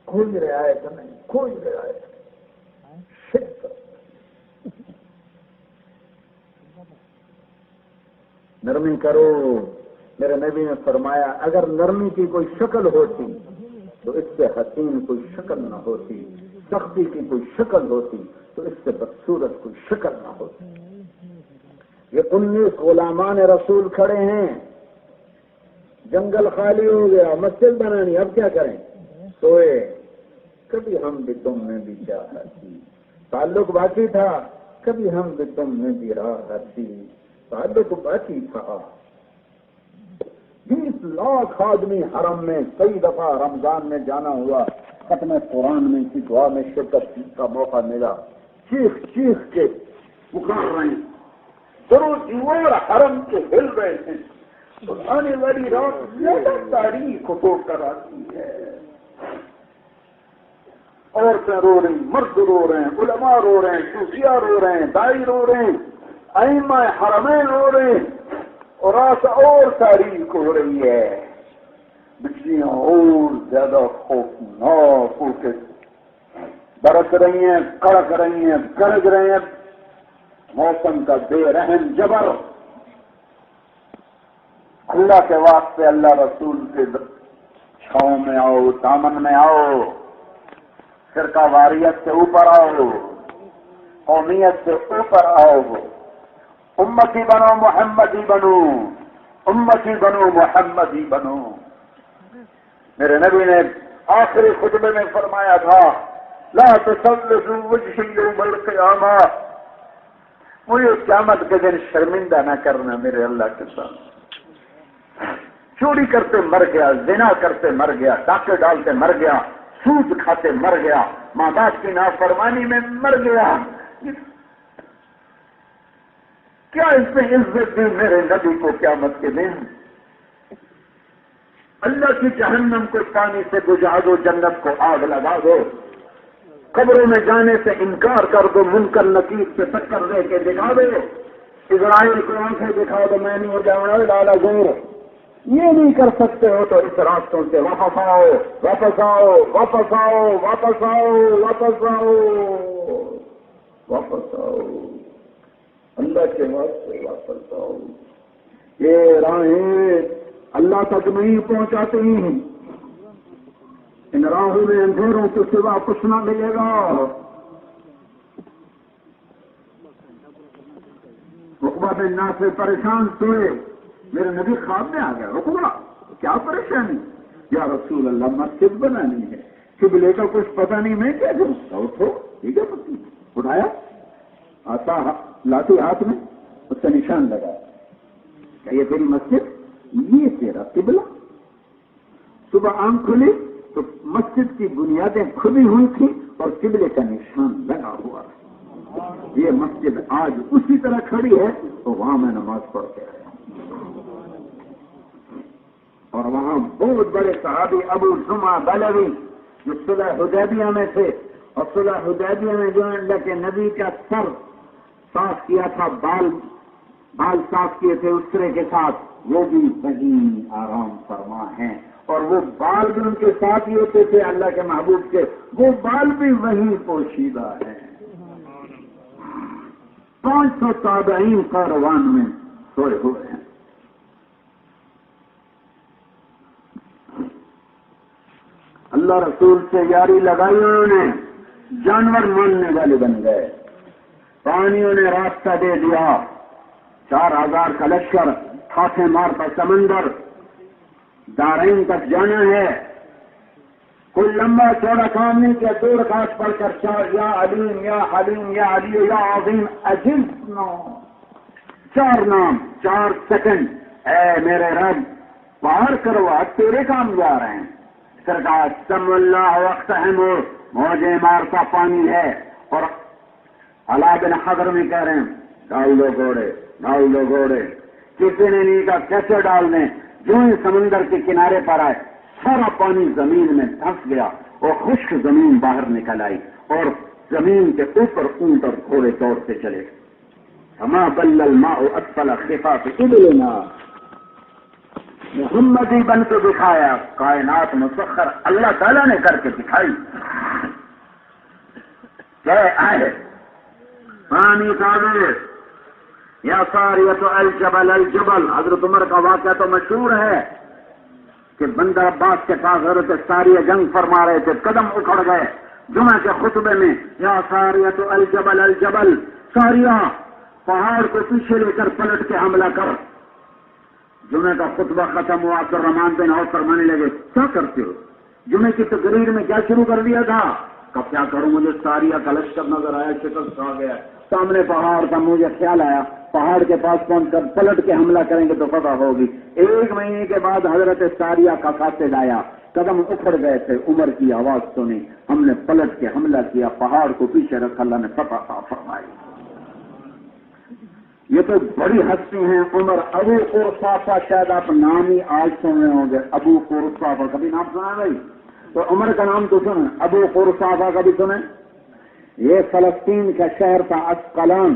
کوئی رعایت نہیں، کوئی رعایت. نرمی کرو. میرے نبی نے فرمایا اگر نرمی کی کوئی شکل ہوتی تو اس سے حسین کوئی شکل نہ ہوتی، سختی کی کوئی شکل ہوتی تو اس سے بدصورت کوئی شکل نہ ہوتی. یہ 19 غلامان رسول کھڑے ہیں، جنگل خالی ہو گیا، مسجد بنانی، اب کیا کریں؟ سوئے. کبھی ہم بھی تم نے بھی چاہت کی، تعلق باقی تھا. کبھی ہم بھی تم نے بھی راحت دی، تعلق باقی تھا. 20 لاکھ آدمی حرم میں کئی دفعہ رمضان میں جانا ہوا، ختم قرآن میں کی دعا میں شرکت کا موقع ملا، چیخ چیخ کے پکار رہے ہیں، درود دیوار حرم کے ہل رہے ہیں، اور آنے والی رات زیادہ تاریخ ہو کر آتی ہے۔ عورتیں رو رہی، مرد رو رہے ہیں، علماء رو رہے ہیں، صوفیاء رو رہے ہیں، دائی رو رہے ہیں، ائمہ حرمین رو رہے ہیں، اور رات اور تاریخ ہو رہی ہے، بجلیاں اور زیادہ خوفناک ہو کے برس رہی ہیں، کڑک رہی ہیں، گرج رہے ہیں، موسم کا بے رحم جبر۔ اللہ کے واسطے اللہ رسول کے چھاؤں میں آؤ، دامن میں آؤ، فرقہ واریت سے اوپر آؤ، قومیت سے اوپر آؤ، امتی بنو محمدی بنو، امتی بنو محمدی بنو۔ میرے نبی نے آخری خطبے میں فرمایا تھا، لا تسلطوا وجہی یوم القیامہ، مجھے قیامت کے دن شرمندہ نہ کرنا میرے اللہ کے ساتھ۔ چوری کرتے مر گیا، زنا کرتے مر گیا، ڈاکے ڈالتے مر گیا، سود کھاتے مر گیا، ماں باپ کی نافرمانی میں مر گیا، کیا اس نے عزت دی میرے نبی کو قیامت کے دن؟ اللہ کی جہنم کو پانی سے بجھا دو، جنت کو آگ لگا دو، قبروں میں جانے سے انکار کر دو، منکر نکیر سے ٹکر دے کے دکھا دو، اسرائیل کو آنکھیں دکھا دو، میں نہیں ہو جاؤں لالا زور، یہ نہیں کر سکتے ہو تو اس راستوں سے واپس آؤ، واپس آؤ، واپس آؤ، واپس آؤ، واپس آؤ، واپس آؤ، اللہ کے واسطے واپس آؤ۔ یہ راہیں اللہ تک نہیں پہنچاتی، ان راہوں میں اندھیروں کے سوا کچھ نہ ملے گا۔ رقبہ بن نافع پریشان سوئے، میرے نبی خواب میں آ گیا، رقبہ کیا پریشانی؟ یا رسول اللہ مسجد بنانی ہے، قبلے کا کچھ پتہ نہیں، میں کیا کروں؟ اٹھو، ٹھیک ہے، اٹھایا، آتا لاتی ہاتھ میں، اس سے نشان لگا کہ یہ تیری مسجد، یہ تیرا قبلہ۔ صبح آنکھ کھلی تو مسجد کی بنیادیں کھلی ہوئی تھی اور قبلے کا نشان لگا ہوا ہے۔ یہ مسجد آج اسی طرح کھڑی ہے، تو وہاں میں نماز پڑھ کے آیا، اور وہاں بہت بڑے صحابی ابو زمعہ بلوی جو صلح حدیبیہ میں تھے، اور صلح حدیبیہ میں جو اللہ کے نبی کا سر صاف کیا تھا، بال صاف کیے تھے اسرے کے ساتھ، وہ بھی وہیں آرام فرما ہیں، اور وہ بال بھی ان کے ساتھ ہی ہوتے تھے اللہ کے محبوب کے، وہ بال بھی وہیں پوشیدہ ہیں۔ 500 تابعین کاروان میں سوئے ہوئے ہیں۔ اللہ رسول سے یاری لگائی انہوں نے، جانور ماننے والے بن گئے، پانیوں نے راستہ دے دیا، 4000 کا لشکر، ہاتھیں مارتا سمندر، دارین تک جانا ہے، کوئی لمبا چوڑا کام نہیں کیا، 2 رکعت پڑھ کر یا علیم یا حلیم یا علی یا عظیم عجیب نام، 4 نام، 4 سیکنڈ، اے میرے رب پار کروا، تیرے کام جا رہے ہیں۔ سرکار سم اللہ وقت ہے، موجیں مارتا پانی ہے، اور علا بن حضر میں کہہ رہے ہیں ڈال دو گھوڑے، ڈال دو گھوڑے، کسی نے نہیں کہا کیسے ڈال دیں، جو ہی سمندر کے کنارے پر آئے سارا پانی زمین میں دھنس گیا اور خشک زمین باہر نکل آئی، اور زمین کے اوپر اونٹ اور گھوڑے دوڑتے چلے۔ ہما بل الماء اسفل خفاف ابلنا، محمدی بن کے دکھایا، کائنات مسخر اللہ تعالیٰ نے کر کے دکھائی۔ کیا آئے پانی کاغذ یا ساریت الجبل الجبل، حضرت عمر کا واقعہ تو مشہور ہے کہ بندر عباس کے پاس حضرت ساریہ جنگ فرما رہے تھے، قدم اکھڑ گئے، جمعہ کے خطبے میں یا ساریت الجبل الجبل، ساریہ پہاڑ کو پیچھے لے کر پلٹ کے حملہ کر۔ جمعہ کا خطبہ ختم ہوا، عبد الرحمان بن عوف فرمانے لگے کیا کرتے ہو؟ جمعے کی تقریر میں کیا شروع کر دیا تھا؟ کب کیا کروں، مجھے ساریہ کا لشکر نظر آیا، شکست آ گیا، سامنے پہاڑ کا، مجھے خیال آیا پہاڑ کے پاس پہنچ کر پلٹ کے حملہ کریں گے تو فتح ہوگی۔ 1 مہینے کے بعد حضرت ساریہ کا قاصد آیا، قدم اکھڑ گئے تھے، عمر کی آواز سنی، ہم نے پلٹ کے حملہ کیا، پہاڑ کو پیچھے رکھ اللہ نے فتح فرمائی۔ یہ تو بڑی ہستی ہیں عمر۔ ابو قرصافہ شاید آپ نام ہی آج سن رہے ہوں گے، ابو قرصافہ کبھی نام سنا بھائی؟ تو عمر کا نام تو سنیں، ابو قرصافہ کبھی سنیں؟ یہ فلسطین کا شہر تھا عسقلان،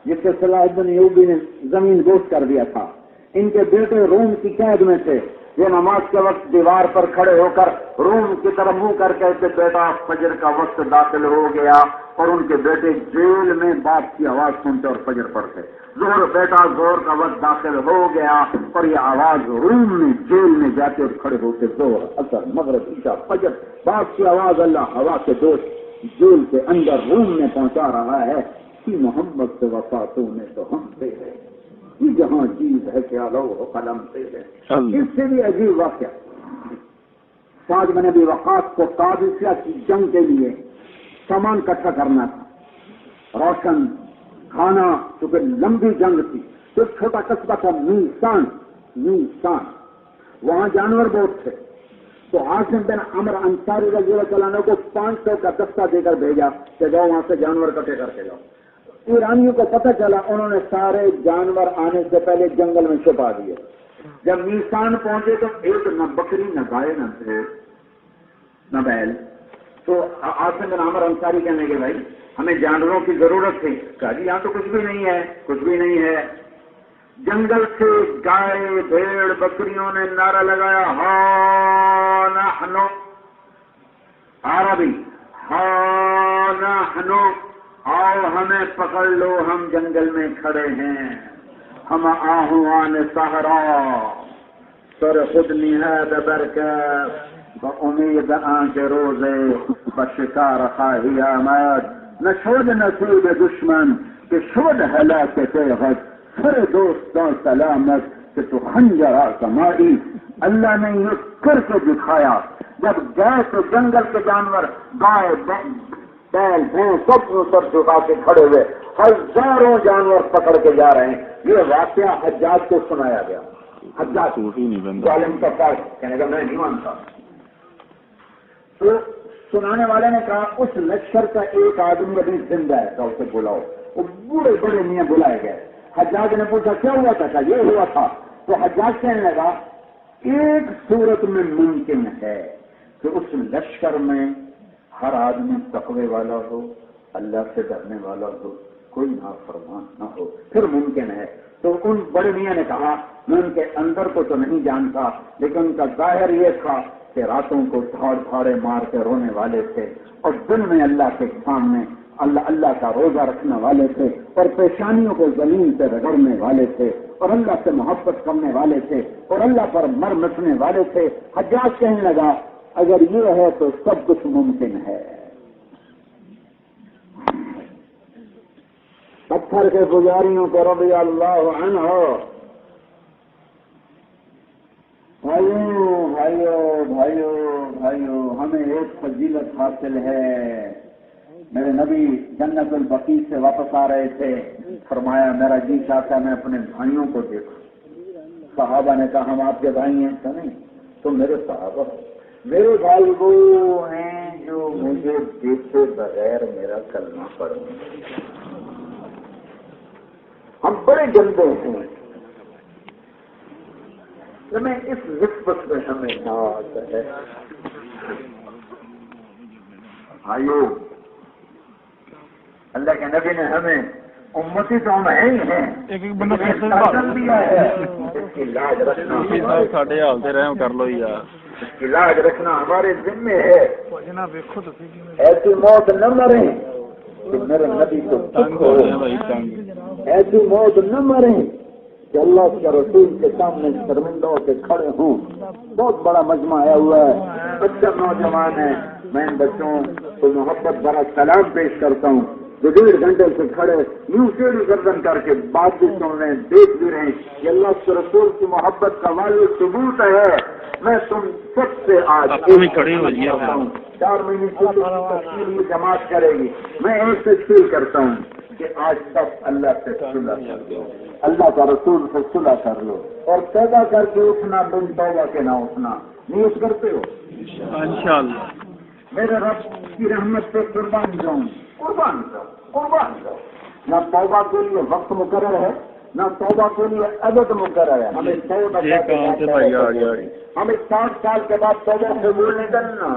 جس سے صلاح الدین ایوبی نے زمین بوس کر دیا تھا۔ ان کے بیٹے روم کی قید میں تھے، یہ نماز کے وقت دیوار پر کھڑے ہو کر روم کی طرف منہ کر کے بیٹا فجر کا وقت داخل ہو گیا، اور ان کے بیٹے جیل میں باپ کی آواز سنتے اور فجر پڑھتے۔ زہر بیٹا زہر کا وقت داخل ہو گیا، اور یہ آواز روم میں جیل میں جاتے اور کھڑے ہوتے، زہر اثر مغرب عشاء فجر، باپ کی آواز اللہ ہوا کے دوست جیل کے اندر روم میں پہنچا رہا ہے کہ محمد سے وفا تو نے تو ہم سے ہے، یہ جہاں چیز ہے کیا لوح قلم سے ہے۔ اس سے بھی عجیب واقعہ، سعد بن ابی وقاص کو قادسیہ کی جنگ کے لیے سامان اکٹھا کرنا تھا، روشن کھانا، چونکہ لمبی جنگ تھی، تو ایک چھوٹا قصبہ تھا نیسان، وہاں جانور بہت تھے، تو عاصم بن عمرو انصاری رضی اللہ تعالیٰ عنہ کو 500 کا دستہ دے کر بھیجا کہ جاؤ وہاں سے جانور کٹے کر کے لاؤ۔ ایرانیوں کو پتہ چلا، انہوں نے سارے جانور آنے سے پہلے جنگل میں چھپا دیے۔ جب نیسان پہنچے تو ایک نہ بکری نہ گائے نہ بھیڑ نہ بیل، تو عاصم بن عمرو انصاری کہنے کے بھائی ہمیں جانوروں کی ضرورت تھی، کہا جی یہاں تو کچھ بھی نہیں ہے، کچھ بھی نہیں ہے۔ جنگل سے گائے بھیڑ بکریوں نے نعرہ لگایا، ہاں نحن عربی، ہاں نحن، آؤ ہمیں پکڑ لو، ہم جنگل میں کھڑے ہیں، ہم آہوان صحرا سر خود نہاد برکت بامید آنچ روزے بشکار خواہی آمد، نہ شد نصیب دشمن کہ شد ہلاکت غد، سر دوستوں سلامت کہ تو خنجر آسمائی۔ اللہ نے یہ کر کے دکھایا، جب گئے تو جنگل کے جانور گائے بیل بھینس سب سر جھکا کے کھڑے ہوئے، ہزاروں جانور پکڑ کے جا رہے ہیں۔ یہ واقعہ حجاج کو سنایا گیا، حجاج ظالم کا پاس کہنے کا میں نہیں مانتا، تو سنانے والے نے کہا اس لشکر کا ایک آدمی ابھی زندہ ہے، تو اسے بلاؤ۔ وہ بڑے بڑے میاں بلائے گئے، حجاج نے پوچھا کیا ہوا تھا؟ کہ یہ ہوا تھا۔ تو حجاج کہنے لگا ایک صورت میں ممکن ہے کہ اس لشکر میں ہر آدمی تقوی والا ہو، اللہ سے ڈرنے والا ہو، کوئی نافرمان نہ ہو، پھر ممکن ہے۔ تو ان بڑے میاں نے کہا میں ان کے اندر کو تو نہیں جانتا، لیکن ان کا ظاہر یہ تھا کہ راتوں کو دھاڑے مار کے رونے والے تھے، اور دن میں اللہ کے سامنے اللہ کا روزہ رکھنے والے تھے، اور پیشانیوں کو زمین سے رگڑنے والے تھے، اور اللہ سے محبت کرنے والے تھے، اور اللہ پر مر مٹنے والے تھے۔ حجاج کہنے لگا اگر یہ ہے تو سب کچھ ممکن ہے۔ پتھر کے پجاریوں کو رضی اللہ عنہ، بھائیو بھائیو بھائیو بھائیو ہمیں ایک فضیلت حاصل ہے۔ میرے نبی جنت البقیع سے واپس آ رہے تھے، فرمایا میرا جی چاہتا میں اپنے بھائیوں کو دیکھوں۔ صحابہ نے کہا ہم آپ کے بھائی ہیں؟ کہ نہیں، تو میرے صحابہ میرے بھائی وہ ہیں جو مجھے دیکھے بغیر میرا کلمہ پڑھیں۔ ہم بڑے گندے ہیں، ہمیں اس نسبت میں ہمیں ناز ہے۔ بھائیو اللہ کے نبی نے ہمیں امتی تو ہم ہیں ہی ہیں، دیا ہے، اس کی لاج رکھنا اس کی لاج رکھنا ہمارے ذمے ہے۔ ایسی موت نہ مریں کہ میرے نبی کو دکھ ہو، ایسی موت نہ مریں کہ اللہ کے رسول کے سامنے شرمندہ ہو کے کھڑے ہوں۔ بہت بڑا مجمع آیا ہوا ہے، بچہ نوجوان ہے، میں ان بچوں کو محبت بھرا سلام پیش کرتا ہوں جو 1.5 گھنٹے سے کھڑے یوں ٹیڑھی گردن کر کے بات بھی سن رہے ہیں، دیکھ بھی رہے ہیں۔ یہ اللہ کے رسول کی محبت کا واضح ثبوت ہے۔ میں تم سب سے آج 4 مہینے کی تشکیل جماعت کرے گی، میں ایک تشکیل کرتا ہوں کہ آج سب اللہ سے صلح کر لو، اللہ کا رسول سے صلح کر لو، اور توبہ کر کے اٹھنا، بن توبہ کے نہ اٹھنا۔ نیت کرتے ہو؟ انشاءاللہ۔ میرے رب کی رحمت سے قربان جاؤں، قربان جاؤ، قربان جاؤ۔ نہ توبہ کے لیے وقت مقرر ہے، نہ توبہ کے لیے عدد مقرر ہے۔ ہمیں ہمیں 60 سال کے بعد توبہ سے بولنے کرنا،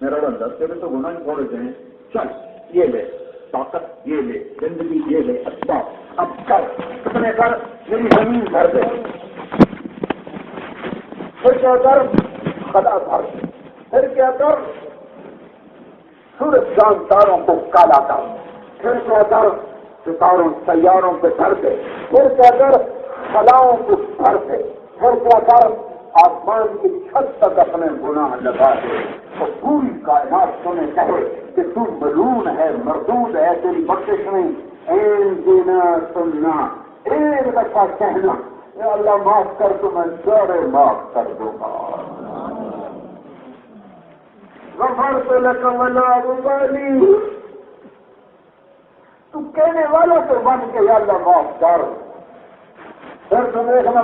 میرا بندہ تیرے تو گناہ تھوڑے سے ہیں، چل یہ لے طاقت، یہ لے زندگی، یہ لے اچھا، اب کر کتنے کر، میری زمین بھر دے، پھر کیا کر خدا بھر، پھر کیا کر سورج چاند تاروں کو کالا کر، پھر کیا کر ستاروں سیاروں پہ بھر دے، پھر کیا کر خلاؤں کو بھر دے، پھر کیا کر آسمان کی چھت تک اپنے گناہ لگا دے، اور پوری کائنات تمہیں کہے کہ تم ملعون ہے، مردود ہے، تیری بخشش نہیں۔ این دینا سننا، ایک دفعہ کہنا یا اللہ معاف کر تو میں سارے معاف کر دوں گا۔ غفرت لک ولا ابالی، تو کہنے والا تو بن کے یا اللہ معاف کر، پھر تم دیکھنا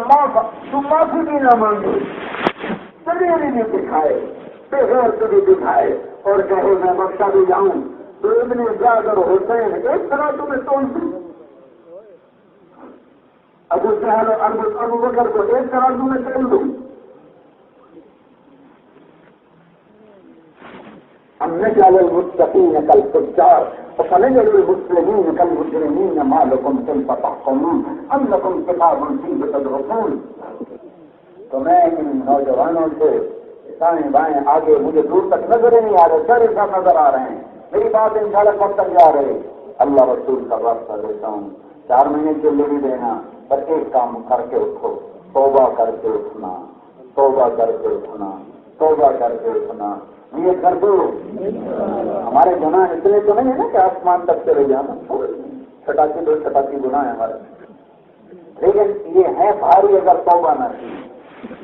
تم معافی بھی نہ مانگے، تبھی بھی دکھائے، بغیر کبھی دکھائے اور کہے میں بخشا بھی جاؤں، تو ابن زیاد اور حسین ایک طرح تمہیں توڑ دوں، ابو جہل اور ابو بکر کو ایک طرح تمہیں توڑ دوں۔ ہم نجعل المتقین کالفجار وسنجعل المسلمین کالمجرمین ما لکم کیف تحکمون ام لکم کتاب فیہ تدرسون۔ تو میں ان نوجوانوں سے دائیں بائیں آگے مجھے دور تک نظر ہی نہیں آ رہے، سارے ساتھ نظر آ رہے ہیں، میری بات انشاءاللہ کب تک جا رہے، اللہ رسول کا واسطہ دیتا ہوں 4 مہینے کے لیے بھی دینا، پر ایک کام کر کے اٹھو، توبہ کر کے اٹھنا، توبہ کر کے اٹھنا، توبہ کر کے اٹھنا، یہ کر دو۔ ہمارے گناہ اتنے تو نہیں ہے نا کہ آسمان تک چلے جانا، چھٹاکی 2 چھٹاکی گناہ ہے ہمارے، لیکن یہ ہے بھاری اگر توبہ نہ کی،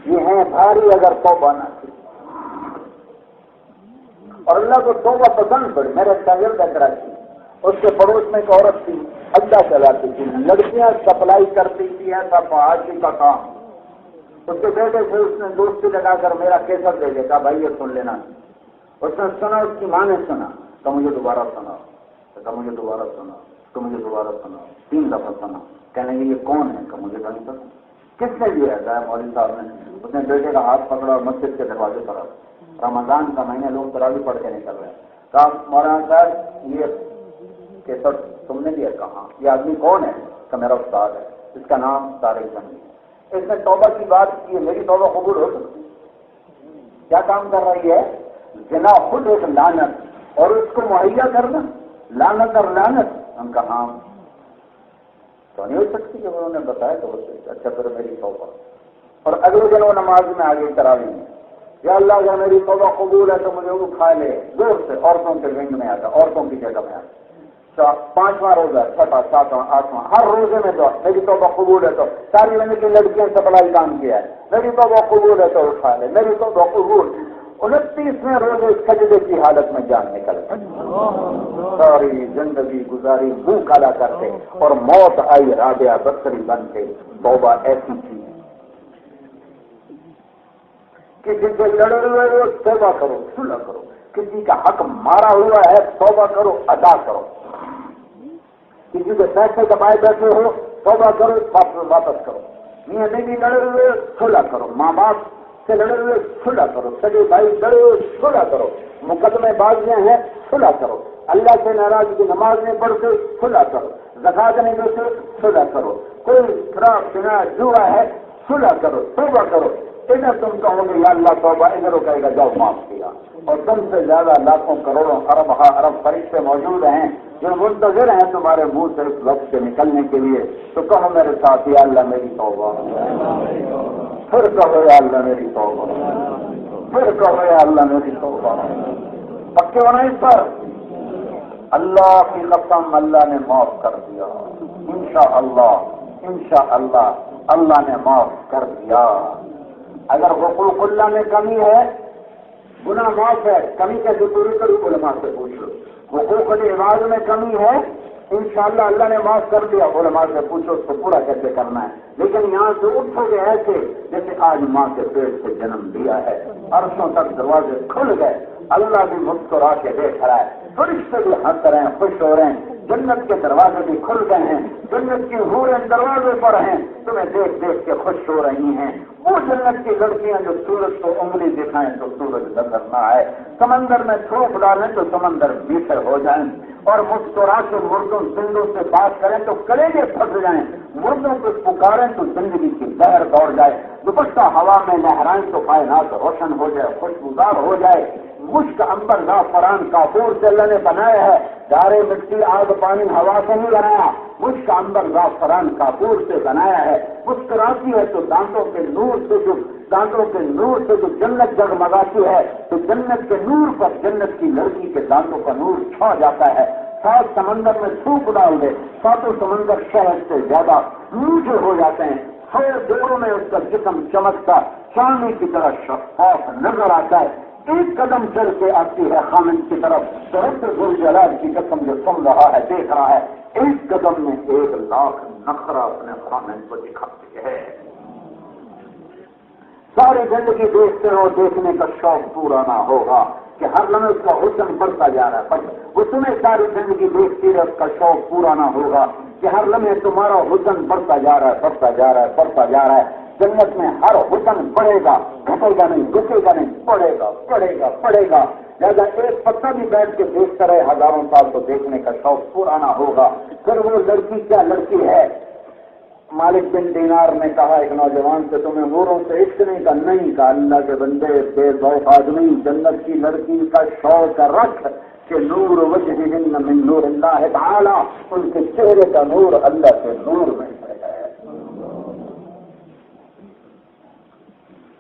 یہ ہے بھاری اگر توبہ نہ کی۔ اور اللہ کو توبہ پسند پڑی۔ میرے شاگرد کراچی، اس کے پڑوس میں ایک عورت تھی، اڈا چلاتی تھی، لڑکیاں سپلائی کرتی تھی، ایسا فحاشی کا کام۔ اس کے بیٹے سے اس نے دوستی لگا کر میرا کیسر دے دیا، کہا بھائی یہ سن لینا۔ اس نے سنا، اس کی ماں نے سنا، تو مجھے دوبارہ سنا، تو مجھے دوبارہ سنا، تو مجھے دوبارہ سنا، 3 دفعہ سنا۔ کہنے لگے یہ کون ہے؟ کہ مجھے نہیں پتا۔ کس نے دیا ہے؟ مولوی صاحب نے۔ اس نے بیٹے کا ہاتھ پکڑا اور مسجد کے دروازے پر آ، رمضان کا مہینہ لوگ تراویح پڑھ کے نکل رہے ہیں، کہا مولانا صاحب یہ کیسر تم نے دیا؟ کہاں؟ یہ آدمی کون ہے؟ کہ میرا استاد ہے، اس کا نام طارق جنگی ہے۔ اس نے توبہ کی بات کی ہے، میری توبہ قبول ہو سکتی؟ کیا کام کر رہی ہے؟ جنا خود ایک لعنت اور اس کو مہیا کرنا، لعنت اور لعنت۔ ہم کہا ہاں تو نہیں ہو سکتی کہ انہوں نے بتایا تو ہو سکتا۔ اچھا پھر میری توبہ۔ اور اگلے دن وہ نماز میں آگے تراویح میں، یا اللہ اگر میری توبہ قبول ہے تو مجھے اٹھا لے دور سے، عورتوں کے رنگ میں آتا، عورتوں کی جگہ میں آتا۔ 5واں روزہ، 6واں، 7واں، 8واں، ہر روزے میں تو میری توبہ قبول ہے تو ساری زندگی کی لڑکیاں سپلائی کام کیا ہے، میری توبہ قبول ہے تو اٹھا لے، میری توبہ قبول۔ 29ویں روزے سجدے کی حالت میں جان نکل گئی، ساری زندگی گزاری منہ کالا کرتے، اور موت آئی رابعہ بصری بن کے۔ توبہ ایسی چیز، کسی سے لڑے ہوئے ہو توبہ کرو، صلح کرو، کسی کا حق مارا ہوا ہے توبہ کرو، ادا کرو، کسی کے پیسے دبائے بیٹھے ہو توبہ کرو، واپس کرو، میاں بیوی لڑے ہوئے صلح کرو، ماں باپ سے لڑے ہوئے صلح کرو، سگے بھائی لڑے ہوئے صلح کرو، مقدمے بازیاں ہیں صلح کرو، اللہ سے ناراض کی نماز نہیں پڑھتے صلح کرو، زکات نہیں دیتے صلح کرو، کوئی شراب پینا جوا ہے صلح کرو، توبہ کرو۔ ادھر تم کہو گے یا اللہ توبہ، ادھر وہ کہے گا جاؤ معاف کیا۔ اور تم سے زیادہ لاکھوں کروڑوں ارب فرشتے موجود ہیں جو منتظر ہیں تمہارے منہ سے اس وقت سے نکلنے کے لیے۔ تو کہو میرے ساتھ یا اللہ میری توبہ، پھر کہو یا اللہ میری توبہ، پھر کہو یا اللہ میری توبہ۔ پکے ہونا اس پر؟ اللہ کی قسم اللہ نے معاف کر دیا، انشاءاللہ انشاءاللہ اللہ نے معاف کر دیا۔ اگر حقوق اللہ میں کمی ہے، گناہ معاف ہے، کمی کیسے پوری کرو؟ علماء سے پوچھ لو۔ حقوق العباد میں کمی ہے، انشاءاللہ اللہ نے معاف کر دیا، علماء سے پوچھو اس کو پورا کیسے کرنا ہے، لیکن یہاں سے اٹھو گے ایسے جیسے آج ماں کے پیٹ سے جنم دیا ہے، عرصوں تک دروازے کھل گئے، اللہ بھی مسکرا کے دیکھ رہا ہے، فرشتے بھی ہنس رہے ہیں، خوش ہو رہے ہیں، جنت کے دروازے بھی کھل گئے ہیں، جنت کی حوریں دروازے پر ہیں، تمہیں دیکھ دیکھ کے خوش ہو رہی ہیں۔ وہ جنت کی لڑکیاں جو سورج کو انگلی دکھائیں تو سورج نظر نہ آئے، سمندر میں تھوک ڈالیں تو سمندر بیسر ہو جائیں، اور مسکرا کے مردوں زندوں سے بات کریں تو کلیجے پھنس جائیں، مردوں کو پکاریں تو زندگی کی لہر دوڑ جائے، دوپٹہ ہوا میں لہرائیں تو کائنات روشن ہو جائے، خوشبودار ہو جائے۔ مشک عنبر زعفران کافور سے اللہ نے بنایا ہے، گارے مٹی آگ پانی ہوا سے نہیں بنایا، مشک عنبر زعفران کافور سے بنایا ہے۔ مسکراتی ہے تو دانتوں کے نور سے جو جنت جگمگاتی ہے تو جنت کے نور پر جنت کی لڑکی کے دانتوں کا نور چھا جاتا ہے۔ سات سمندر میں تھوک ڈال دے، ساتوں سمندر شہد سے زیادہ میٹھے ہو جاتے ہیں، 100 جوڑوں میں اس کا جسم چمکتا چاندی کی طرح شفاف نظر آتا ہے۔ ایک قدم چل کے آتی ہے خامد کی طرف، تو ذوالجلال کی قسم جو سن رہا ہے دیکھ رہا ہے، ایک قدم میں 1,00,000 نخرہ اپنے خامد کو دکھاتی ہے۔ ساری زندگی دیکھتے ہو، دیکھنے کا شوق پورا نہ ہوگا کہ ہر لمحے اس کا حسن بڑھتا جا رہا ہے، وہ تمہیں ساری زندگی دیکھتی رہے، اس کا شوق پورا نہ ہوگا کہ ہر لمحے تمہارا حسن بڑھتا جا رہا ہے۔ جنت میں ہر حسن بڑھے گا، گھٹے گا نہیں، رکے گا نہیں، پڑے گا۔ لہٰذا ایک پتا بھی بیٹھ کے دیکھتا رہے ہزاروں سال تو دیکھنے کا شوق پورا نہ ہوگا۔ پھر وہ لڑکی کیا لڑکی ہے؟ مالک بن دینار نے کہا ایک نوجوان سے، تمہیں حوروں سے عشق نہیں کا؟ نہیں کہا، اللہ کے بندے بے ذوق آدمی، جنت کی لڑکی کا شوق رکھ کہ نور وجہہن من نور اللہ تعالی، ان کے چہرے کا نور اللہ کے نور میں ہے۔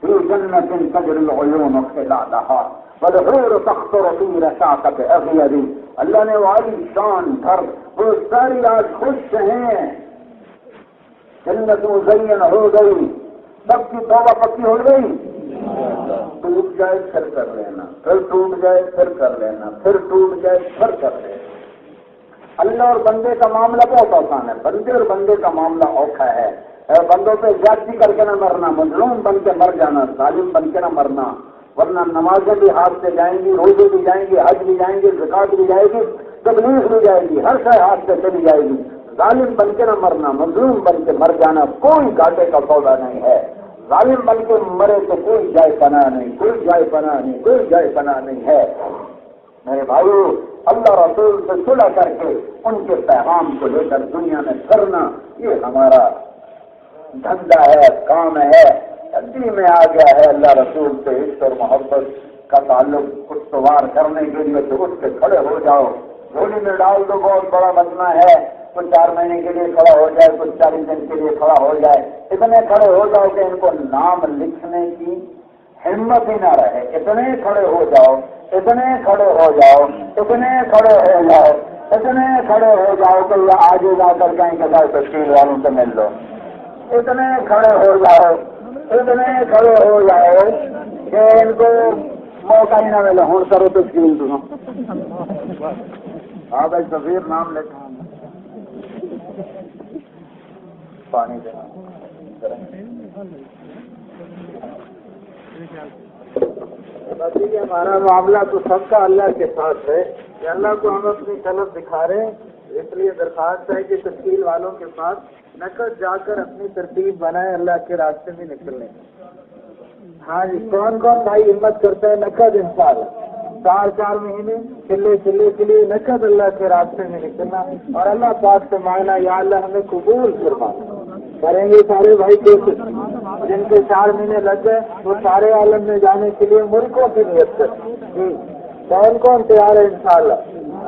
فی جنت تجری العیون خلالہا والحور تقطر فی رشاقۃ اغیظ، اللہ نے والی شان گھر وہ ساری آج خوش ہیں، جنت مزین ہو گئی، سب کی توبہ پکی ہو گئی، ٹوٹ جائے پھر کر لینا، پھر ٹوٹ جائے پھر کر لینا، پھر ٹوٹ جائے پھر کر لینا۔ اللہ اور بندے کا معاملہ بہت آسان ہے، بندے اور بندے کا معاملہ اوکھا ہے۔ بندوں پہ زیادتی کر کے نہ مرنا، مظلوم بن کے مر جانا، ظالم بن کے نہ مرنا، ورنہ نمازیں بھی ہاتھ سے جائیں گی، روزے بھی جائیں گی، حج بھی جائیں گی، زکات بھی جائے گی، تبلیغ بھی جائے گی، ہر شے ہاتھ سے چلی جائے گی۔ ظالم بن کے نہ مرنا، مظلوم بن کے مر جانا کوئی گھاٹے کا سودا نہیں ہے۔ ظالم بن کے مرے تو کوئی جائے پناہ نہیں ہے۔ میرے بھائیو، اللہ رسول سے صلح کر کے ان کے پیغام کو لے کر دنیا میں کرنا، یہ ہمارا دھندا ہے، کام ہے، دل میں آ گیا ہے۔ اللہ رسول سے عشق اور محبت کا تعلق استوار کرنے کے لیے تو اٹھ کے کھڑے ہو جاؤ، جھولی میں ڈال دو، بہت بڑا مجمع ہے، کچھ 4 مہینے کے لیے کھڑا ہو جائے، کچھ 40 دن کے لیے کھڑا ہو جائے، اتنے کھڑے ہو جاؤ کہ ان کو نام لکھنے کی ہمت ہی نہ رہے، اتنے کھڑے ہو جاؤ کہ یہ آگے جا کر کہیں کہ بھائی تشکیل والوں سے مل لو، اتنے کھڑے ہو جاؤ کہ ان کو موقع ہی نہ ملے، ہوں کرو تشکیل دوں۔ ہاں بھائی سفیر نام لیتا ہوں، پانی دینا۔ ہمارا معاملہ تو سب کا اللہ کے ساتھ ہے کہ اللہ کو ہم اپنی طلب دکھا رہے ہیں، اس لیے درخواست ہے کہ تشکیل والوں کے پاس نقد جا کر اپنی ترتیب بنائے، اللہ کے راستے میں نکلنے۔ ہاں جی، کون کون بھائی ہمت کرتا ہے نقد انشاءاللہ 4 مہینے چلے کے لیے نقد اللہ کے راستے میں نکلنا، اور اللہ پاک سے مانگنا یا اللہ ہمیں قبول فرما۔ کریں گے سارے بھائی کوشش، جن کے 4 مہینے لگ گئے وہ سارے عالم میں جانے کے لیے ملکوں کی نیت کریں۔ کون تیار ہے انشاءاللہ؟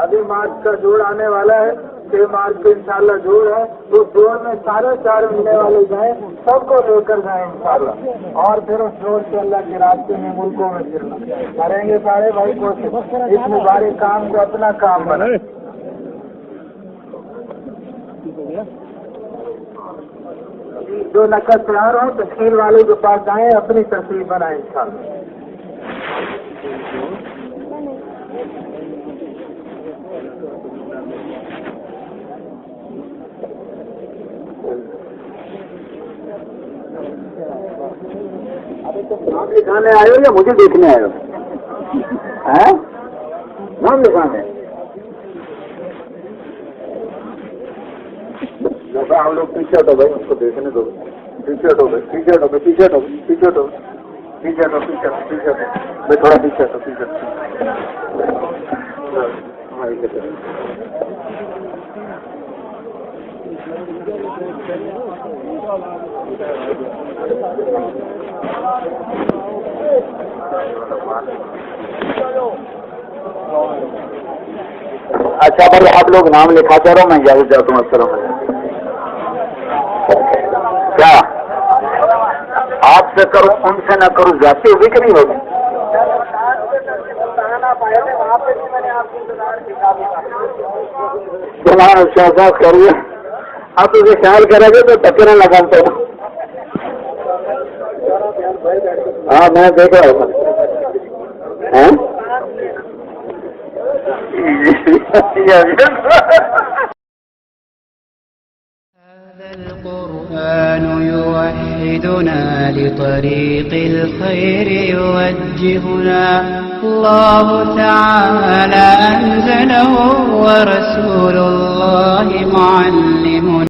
ابھی مارچ کا جوڑ آنے والا ہے، 6 مارچ کو انشاءاللہ جوڑ ہے، تو جوڑ میں سارے 4 مہینے والے جائیں، سب کو لے کر جائیں انشاءاللہ، اور پھر اس جوڑ سے اللہ کے راستے میں ملکوں میں پھرنا۔ کریں گے سارے بھائی کوشش، اس مبارک کام کو اپنا کام بنائیں۔ جو نقد تیار ہو تشکیل والے کے پاس جائیں، اپنی ترتیب بنائیں انشاءاللہ۔ نام لکھانے آئے ہو یا مجھے دیکھنے آئے ہو؟ نام لکھانے جیسا ہم لوگ پیچھے ہٹو بھائی، اس کو دیکھنے دو. پیچھے ہٹو بھائی، پیچھے ہٹو بھائی، پیچھے ہٹو، پیچھے ہٹو، پیچھے ہٹو، پیچھے ہٹو، پیچھے ہٹو بھائی، تھوڑا پیچھے ہٹو، پیچھے ہٹو. اچھا بھائی، آپ لوگ نام لکھاتے رہو، میں اجازت جاتا ہوں. السلام علیکم. کیا آپ سے کروں، ان سے نہ کروں، جاتی ہوگی کہ نہیں ہوگی؟ جناب کریے، آپ اسے خیال کریں گے تو ٹکرے لگاتے ہوں. ہاں میں دیکھ رہا ہوں. هذا القرآن يوحدنا لطريق الخير يوجهنا الله تعالى أنزله ورسول الله معلم